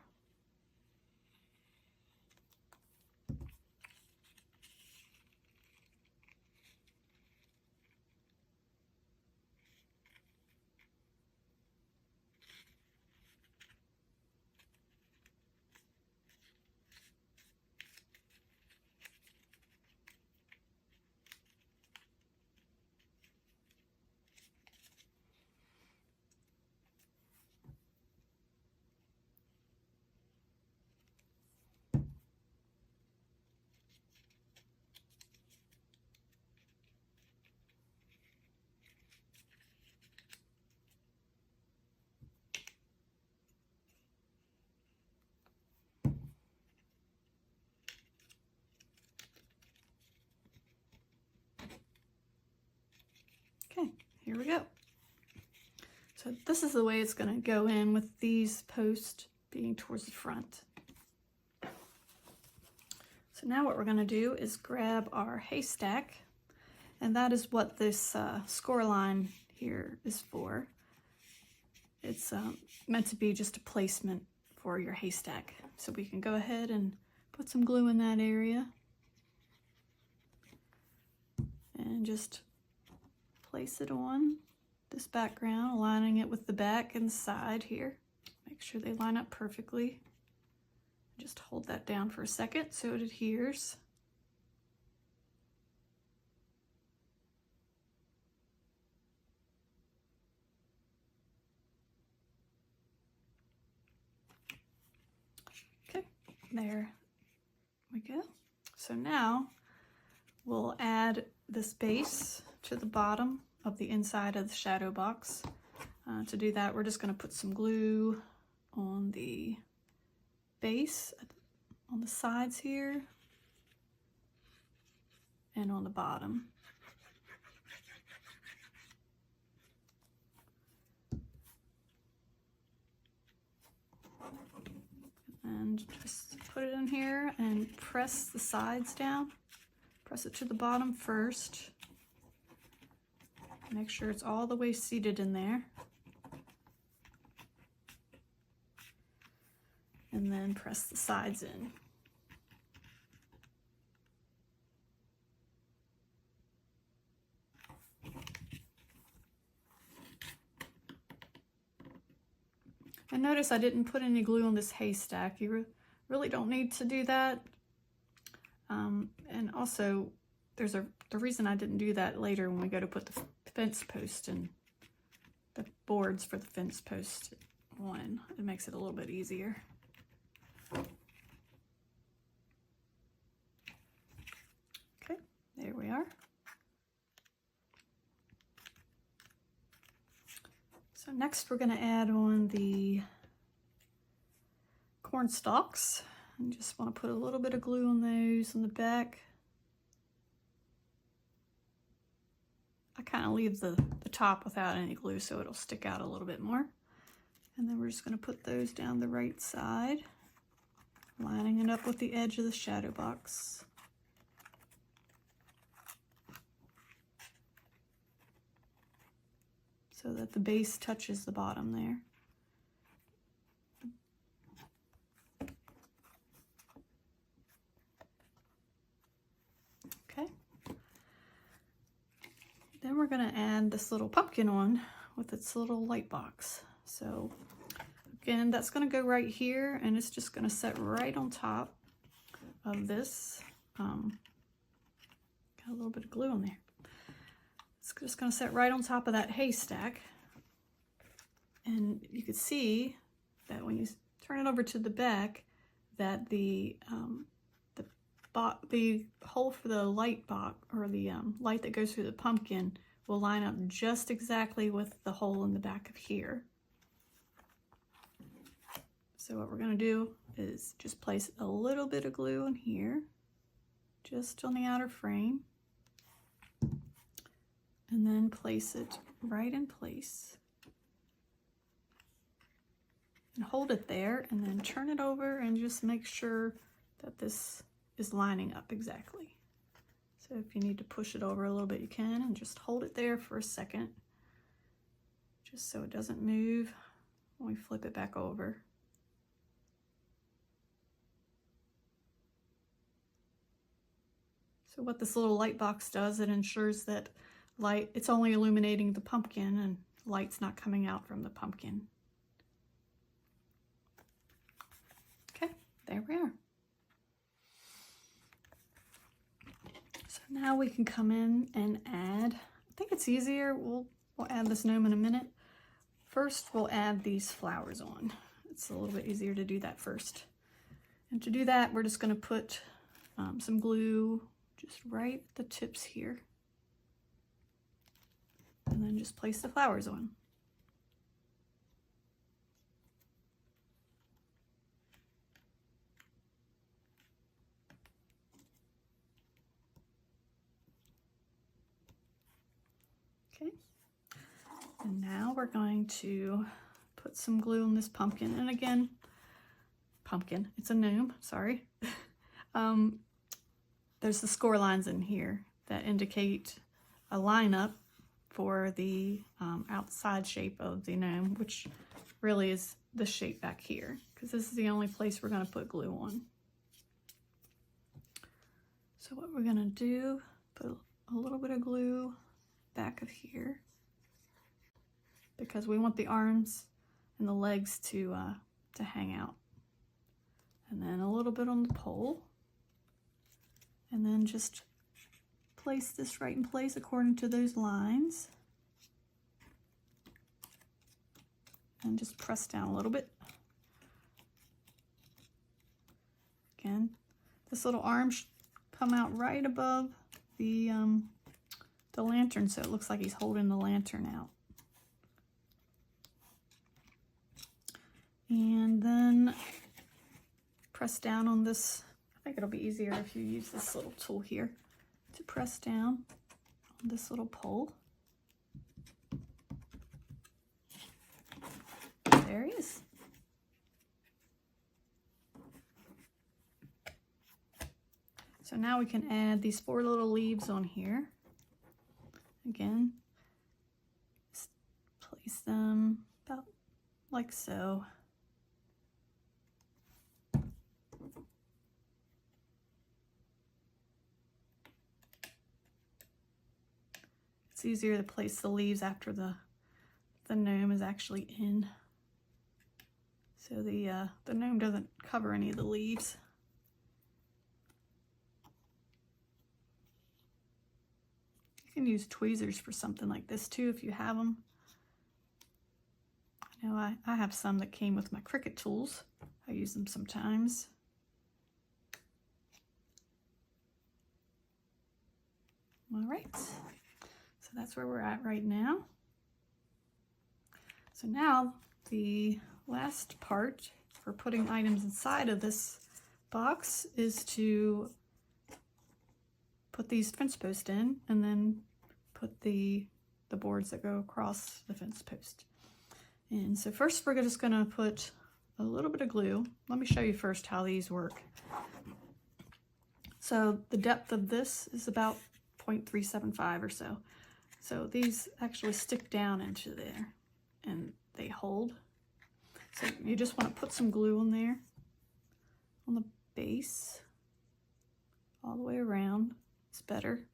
Okay, here we go. So this is the way it's going to go in with these posts being towards the front. So now what we're going to do is grab our haystack, and that is what this score line here is for. It's meant to be just a placement for your haystack. So we can go ahead and put some glue in that area and just place it on this background, aligning it with the back and side here. Make sure they line up perfectly. Just hold that down for a second so it adheres. Okay, there we go. So now we'll add this base to the bottom of the inside of the shadow box. To do that, we're just going to put some glue on the base, on the sides here, and on the bottom. And just put it in here and press the sides down. Press it to the bottom first. Make sure it's all the way seated in there. And then press the sides in. And notice I didn't put any glue on this haystack. You really don't need to do that. And also, the reason I didn't do that later when we go to put the fence post and the boards for the fence post on. It makes it a little bit easier. Okay, there we are. So next we're going to add on the corn stalks. And just want to put a little bit of glue on those on the back. I kind of leave the top without any glue so it'll stick out a little bit more. And then we're just going to put those down the right side, lining it up with the edge of the shadow box. So that the base touches the bottom there. Okay. Then we're going to add this little pumpkin on with its little light box. So again, that's going to go right here, and it's just going to set right on top of this. Got a little bit of glue on there. It's just going to set right on top of that haystack. And you can see that when you turn it over to the back, that the hole for the light box, or the light that goes through the pumpkin, will line up just exactly with the hole in the back of here. So what we're going to do is just place a little bit of glue in here, just on the outer frame, and then place it right in place. And hold it there, and then turn it over and just make sure that this is lining up exactly. So if you need to push it over a little bit, you can, and just hold it there for a second, just so it doesn't move when we flip it back over. So what this little light box does, it ensures that it's only illuminating the pumpkin and light's not coming out from the pumpkin. Okay, there we are. So now we can come in and add, I think it's easier, we'll add this gnome in a minute. First, we'll add these flowers on. It's a little bit easier to do that first. And to do that, we're just going to put some glue just right at the tips here. And then just place the flowers on. Okay. And now we're going to put some glue on this pumpkin. And again, pumpkin, it's a gnome, sorry. There's the score lines in here that indicate a lineup for the outside shape of the gnome, which really is the shape back here, because this is the only place we're going to put glue on. So what we're going to do, put a little bit of glue back of here, because we want the arms and the legs to hang out. And then a little bit on the pole. And then just place this right in place according to those lines. And just press down a little bit. Again, this little arm should come out right above the lantern, so it looks like he's holding the lantern out. And then press down on this. I think it'll be easier if you use this little tool here to press down on this little pole. There he is. So now we can add these 4 little leaves on here. Again, just place them about like so. It's easier to place the leaves after the gnome is actually in. So the gnome doesn't cover any of the leaves. You can use tweezers for something like this too if you have them. I know I have some that came with my Cricut tools. I use them sometimes. All right. So that's where we're at right now. So now the last part for putting items inside of this box is to put these fence posts in and then put the boards that go across the fence post. And so first we're just gonna put a little bit of glue. Let me show you first how these work. So the depth of this is about 0.375 or so. So these actually stick down into there and they hold. So you just want to put some glue on there, on the base, all the way around. It's better.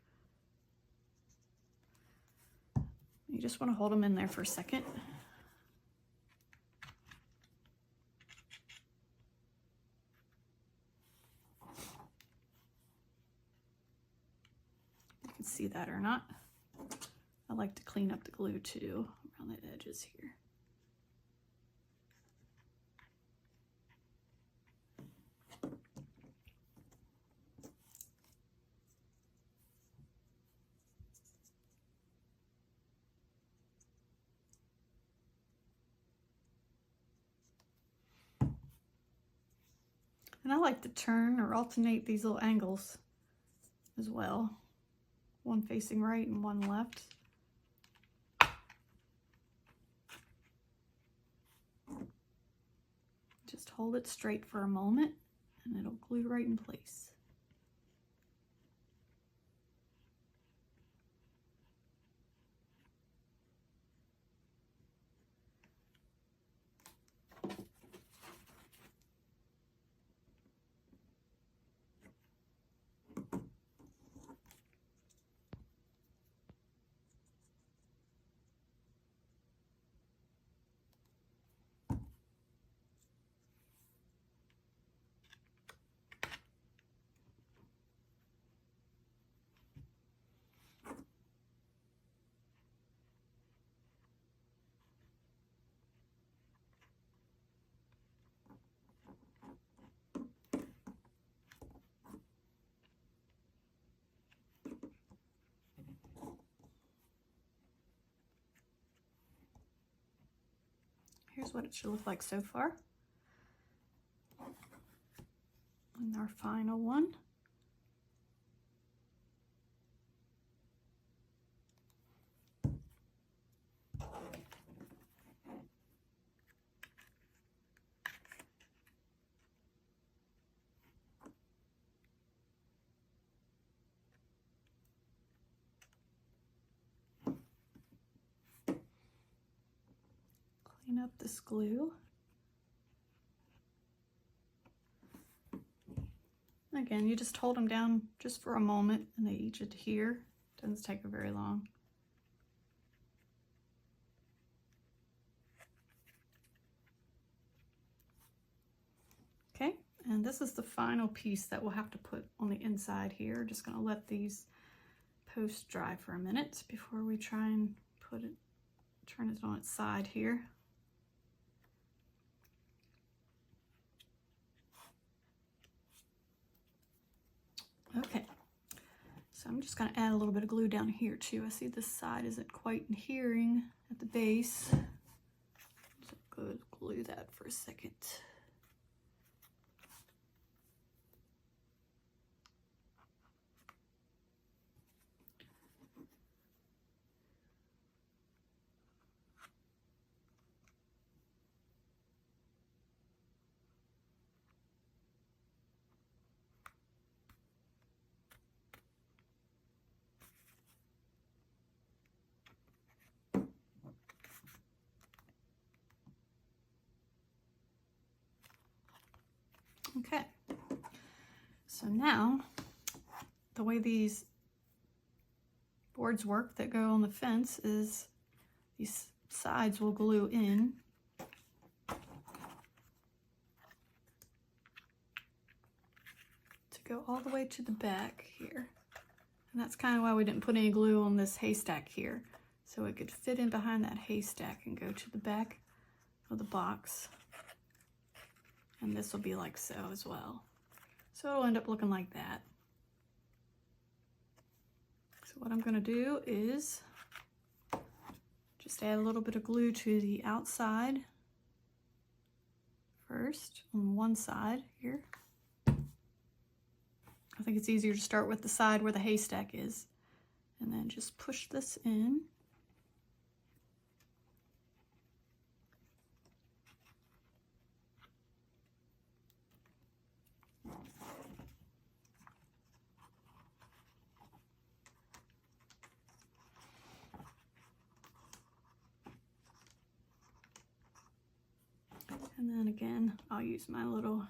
You just want to hold them in there for a second. You can see that or not. I like to clean up the glue too around the edges here. And I like to turn or alternate these little angles as well. One facing right and one left. Just hold it straight for a moment and it'll glue right in place. Here's what it should look like so far. And our final one. Clean up this glue. Again, you just hold them down just for a moment and they each adhere. Doesn't take very long. Okay, and this is the final piece that we'll have to put on the inside here. Just gonna let these posts dry for a minute before we try and turn it on its side here. Okay, so I'm just going to add a little bit of glue down here too. I see this side isn't quite adhering at the base. So go glue that for a second. Okay, so now the way these boards work that go on the fence is these sides will glue in to go all the way to the back here. And that's kind of why we didn't put any glue on this haystack here, so it could fit in behind that haystack and go to the back of the box. And this will be like so as well. So it'll end up looking like that. So what I'm going to do is just add a little bit of glue to the outside first on one side here. I think it's easier to start with the side where the haystack is, and then just push this in. And then again, I'll use my little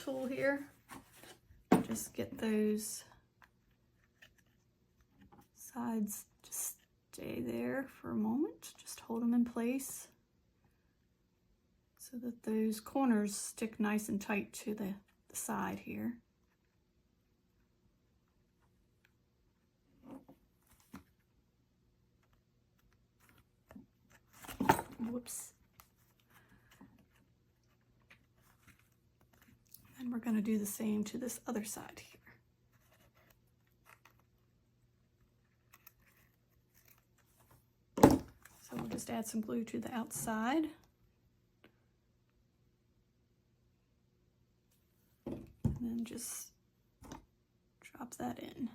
tool here. Just get those sides, just stay there for a moment. Just hold them in place so that those corners stick nice and tight to the side here. Whoops. And we're going to do the same to this other side here. So we'll just add some glue to the outside. And then just drop that in.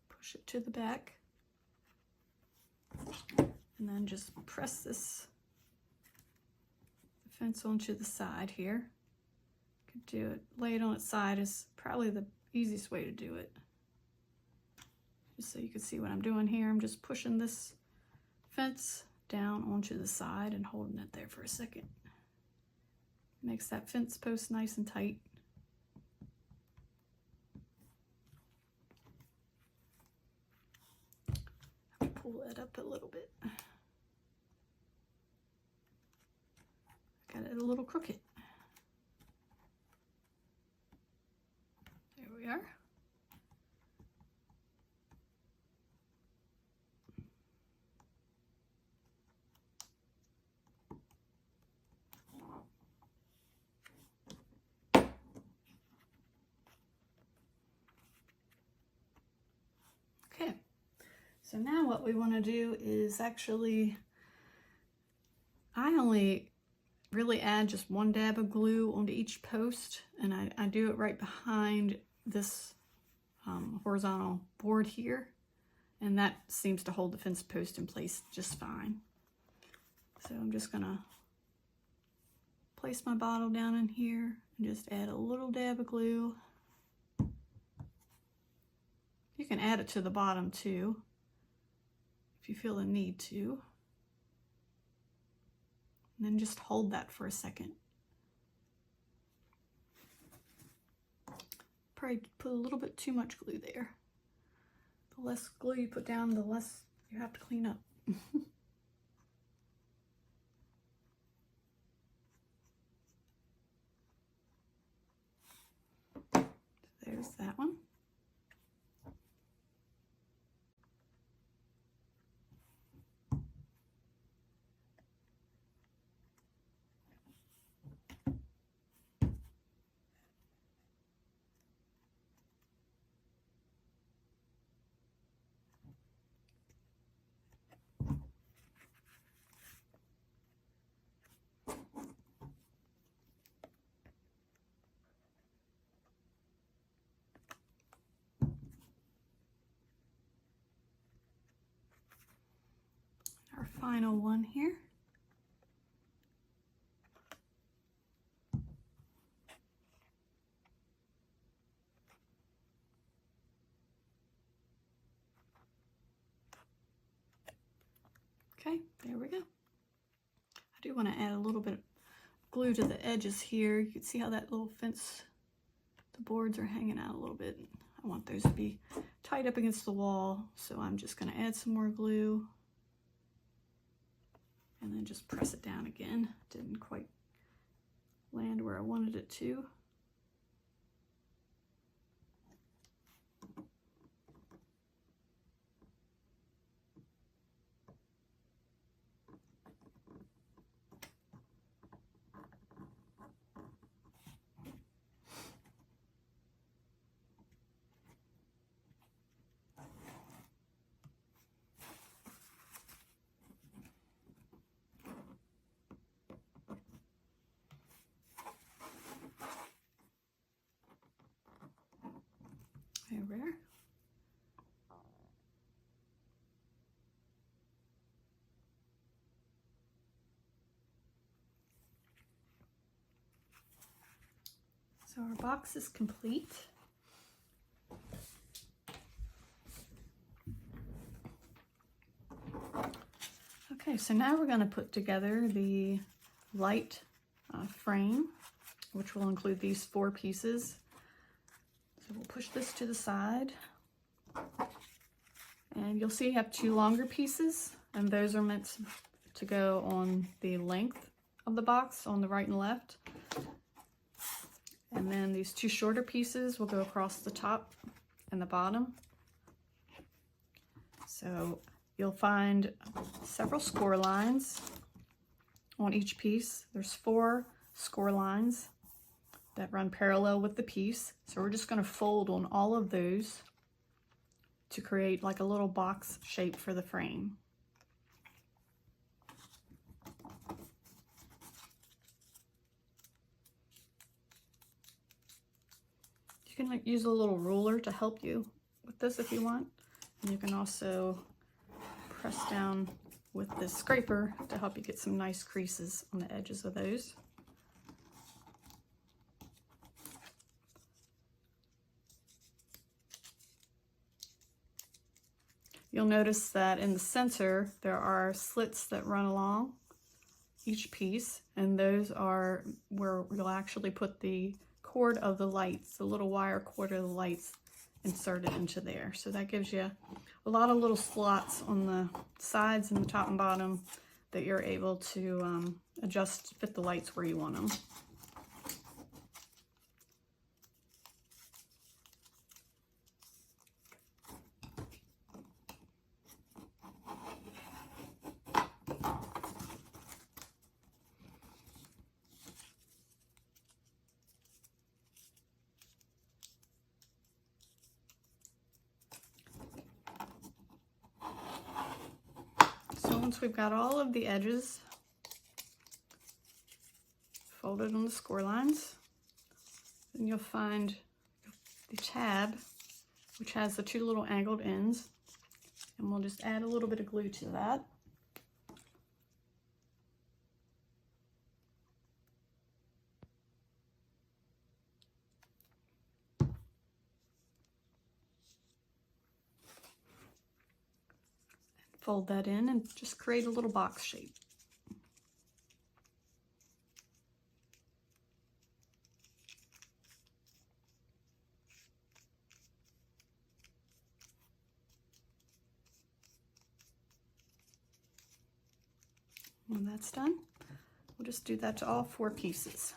Push it to the back. And then just press this fence onto the side here. You could do it, lay it on its side is probably the easiest way to do it. Just so you can see what I'm doing here, I'm just pushing this fence down onto the side and holding it there for a second. Makes that fence post nice and tight. I'll pull that up a little bit. Got it a little crooked. There we are. Okay, so now what we want to do is actually, I only really add just one dab of glue onto each post, and I do it right behind this horizontal board here, and that seems to hold the fence post in place just fine. So I'm just gonna place my bottle down in here and just add a little dab of glue. You can add it to the bottom too if you feel the need to. And then just hold that for a second. Probably put a little bit too much glue there. The less glue you put down, the less you have to clean up. There's that one. Our final one here. Okay, there we go. I do want to add a little bit of glue to the edges here. You can see how that little fence, the boards are hanging out a little bit. I want those to be tight up against the wall, so I'm just going to add some more glue and then just press it down again. Didn't quite land where I wanted it to. Very rare. So our box is complete. Okay, so now we're going to put together the light frame, which will include these 4 pieces. So we'll push this to the side. And you'll see you have 2 longer pieces, and those are meant to go on the length of the box on the right and left. And then these 2 shorter pieces will go across the top and the bottom. So you'll find several score lines on each piece. There's 4 score lines that run parallel with the piece. So we're just going to fold on all of those to create like a little box shape for the frame. You can use a little ruler to help you with this if you want. And you can also press down with this scraper to help you get some nice creases on the edges of those. You'll notice that in the center there are slits that run along each piece, and those are where you'll actually put the cord of the lights, the little wire cord of the lights inserted into there. So that gives you a lot of little slots on the sides and the top and bottom that you're able to adjust to fit the lights where you want them. Once we've got all of the edges folded on the score lines, then you'll find the tab, which has the 2 little angled ends, and we'll just add a little bit of glue to that. Fold that in and just create a little box shape. When that's done, we'll just do that to all 4 pieces.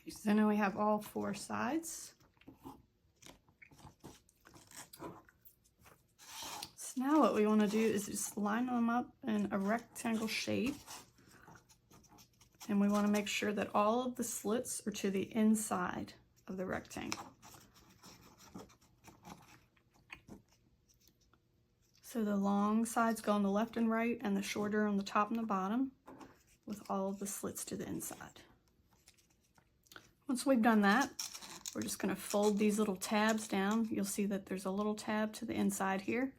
So now we have all 4 sides. So now what we want to do is just line them up in a rectangle shape. And we want to make sure that all of the slits are to the inside of the rectangle. So the long sides go on the left and right, and the shorter on the top and the bottom, with all of the slits to the inside. Once we've done that, we're just going to fold these little tabs down. You'll see that there's a little tab to the inside here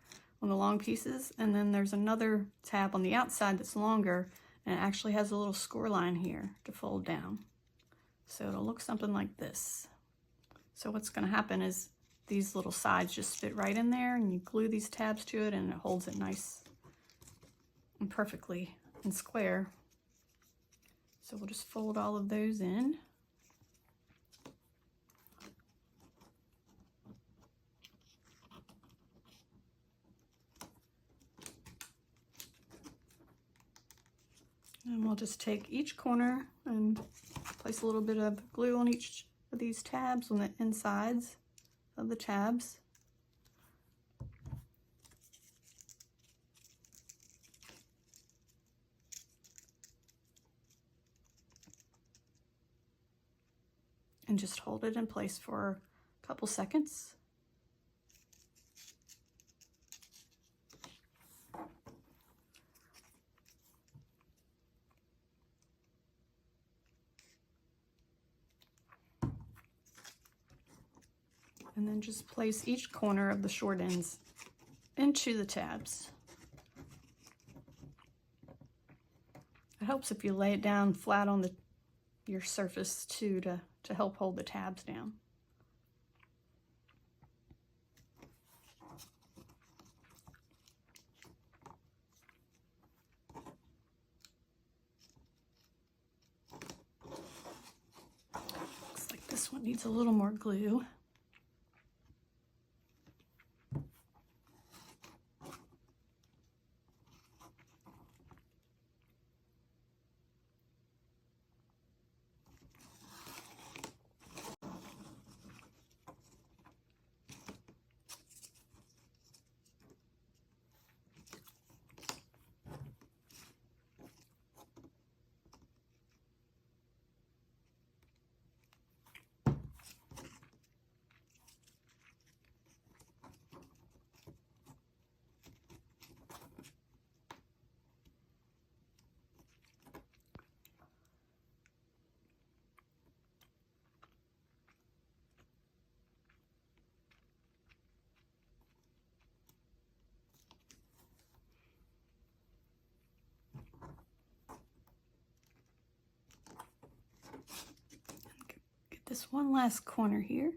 on the long pieces, and then there's another tab on the outside that's longer, and it actually has a little score line here to fold down. So it'll look something like this. So what's going to happen is these little sides just fit right in there, and you glue these tabs to it, and it holds it nice and perfectly and square. So we'll just fold all of those in. And we'll just take each corner and place a little bit of glue on each of these tabs on the insides of the tabs. can just hold it in place for a couple seconds. And then just place each corner of the short ends into the tabs. It helps if you lay it down flat on your surface too to help hold the tabs down. Looks like this one needs a little more glue. This one last corner here.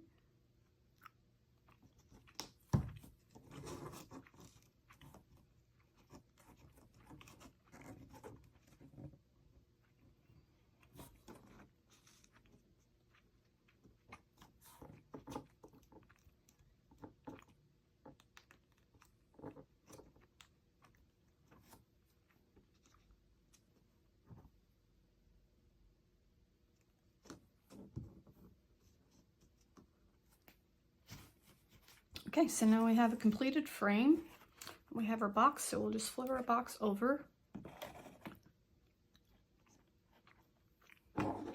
Okay, so now we have a completed frame. We have our box, so we'll just flip our box over. And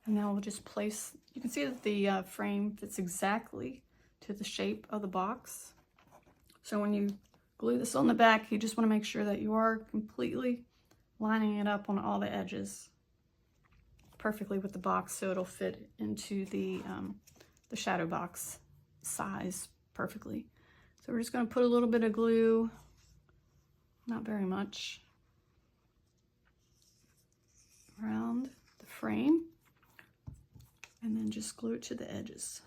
now we'll just place, you can see that the frame fits exactly to the shape of the box. So when you glue this on the back, you just want to make sure that you are completely lining it up on all the edges perfectly with the box so it'll fit into the shadow box size perfectly. So we're just going to put a little bit of glue, not very much, around the frame, and then just glue it to the edges.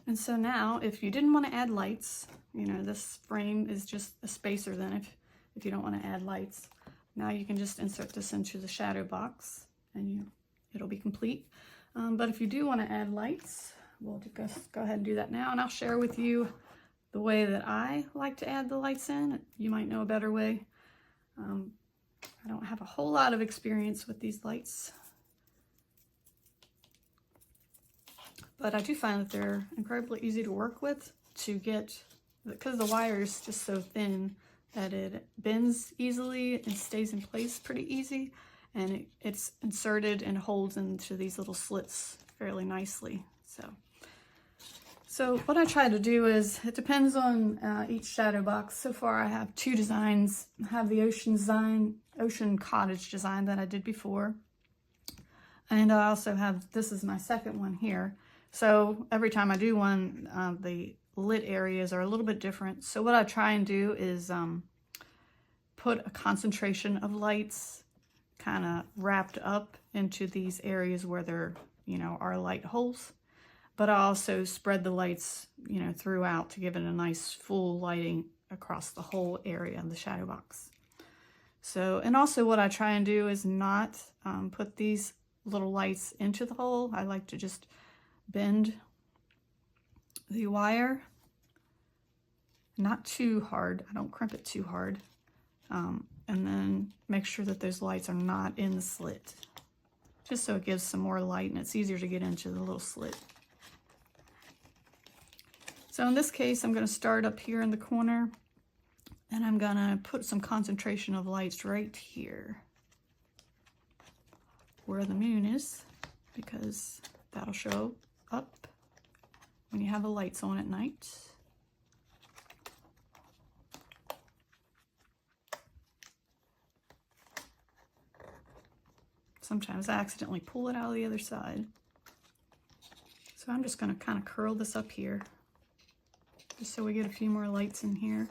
And so now, if you didn't want to add lights, you know, this frame is just a spacer then if you don't want to add lights. Now you can just insert this into the shadow box and it'll be complete. But if you do want to add lights, we'll just go ahead and do that now, and I'll share with you the way that I like to add the lights in. You might know a better way. I don't have a whole lot of experience with these lights, but I do find that they're incredibly easy to work with to get, because the wire is just so thin that it bends easily and stays in place pretty easy, and it's inserted and holds into these little slits fairly nicely. So what I try to do is, it depends on each shadow box. So far I have two designs. I have the ocean cottage design that I did before, and I also have, this is my second one here. So every time I do one, the lit areas are a little bit different. So what I try and do is put a concentration of lights kind of wrapped up into these areas where there, you know, are light holes. But I also spread the lights, you know, throughout to give it a nice full lighting across the whole area of the shadow box. So, and also what I try and do is not put these little lights into the hole. I like to just bend the wire, not too hard. I don't crimp it too hard. And then make sure that those lights are not in the slit, just so it gives some more light and it's easier to get into the little slit. So in this case, I'm going to start up here in the corner, and I'm going to put some concentration of lights right here where the moon is, because that'll show up when you have the lights on at night. Sometimes I accidentally pull it out of the other side. So I'm just going to kind of curl this up here, just so we get a few more lights in here.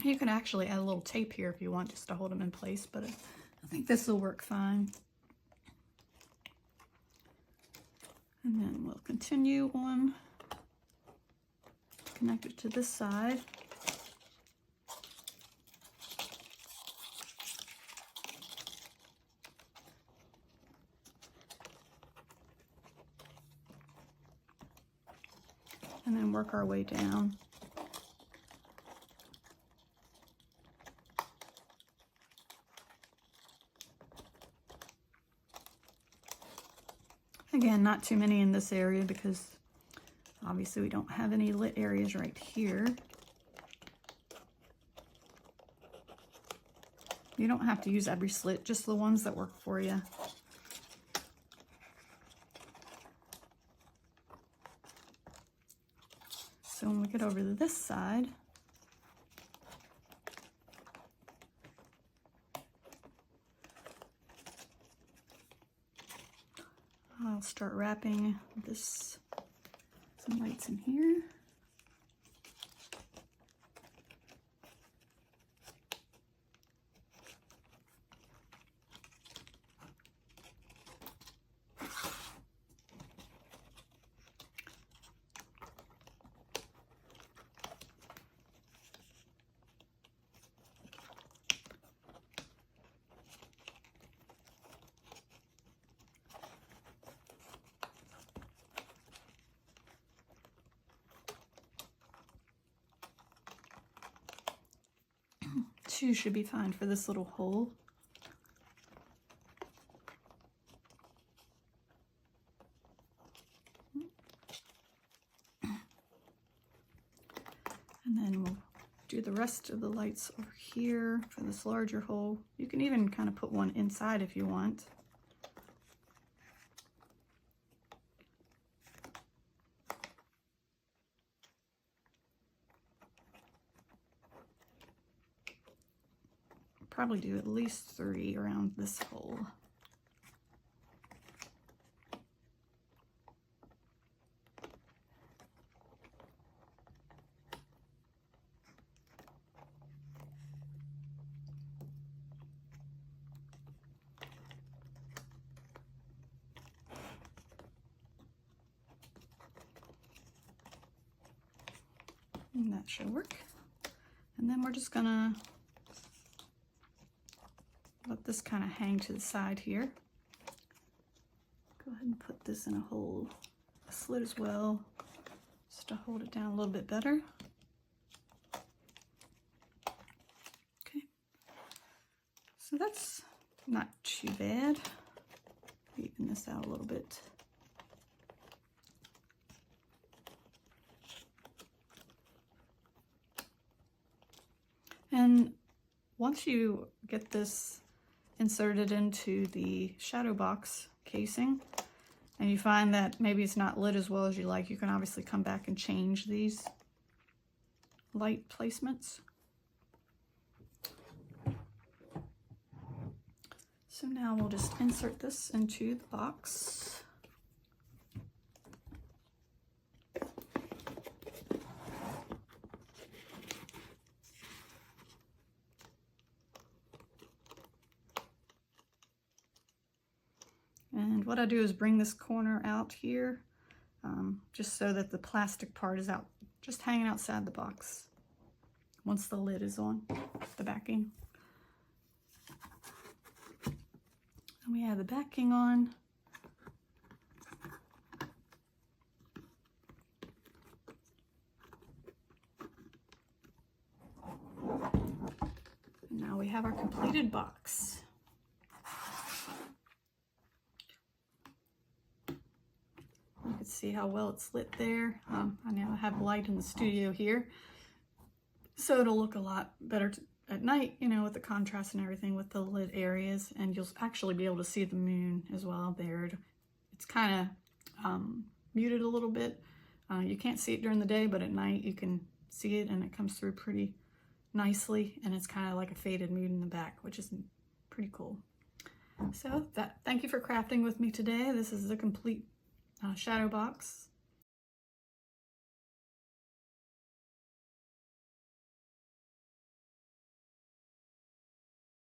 You can actually add a little tape here if you want, just to hold them in place, but I think this will work fine. And then we'll continue on, connect it to this side. And then work our way down. Again, not too many in this area because obviously we don't have any lit areas right here. You don't have to use every slit, just the ones that work for you. So when we get over to this side, I'll start wrapping some lights in here. Two should be fine for this little hole. And then we'll do the rest of the lights over here for this larger hole. You can even kind of put one inside if you want. Probably do at least 3 around this hole. And that should work. And then we're just gonna let this kind of hang to the side here. Go ahead and put this in a slit as well, just to hold it down a little bit better. Okay, so that's not too bad. Even this out a little bit. And once you get this inserted into the shadow box casing and you find that maybe it's not lit as well as you like, you can obviously come back and change these light placements. So now we'll just insert this into the box. And what I do is bring this corner out here, just so that the plastic part is out, just hanging outside the box once the lid is on, the backing. And we have the backing on. And now we have our completed box. You can see how well it's lit there. I now have light in the studio here, so it'll look a lot better at night, you know, with the contrast and everything with the lit areas, and you'll actually be able to see the moon as well there. It's kind of muted a little bit. You can't see it during the day, but at night you can see it, and it comes through pretty nicely, and it's kind of like a faded moon in the back, which is pretty cool. So thank you for crafting with me today. This is the complete shadow box.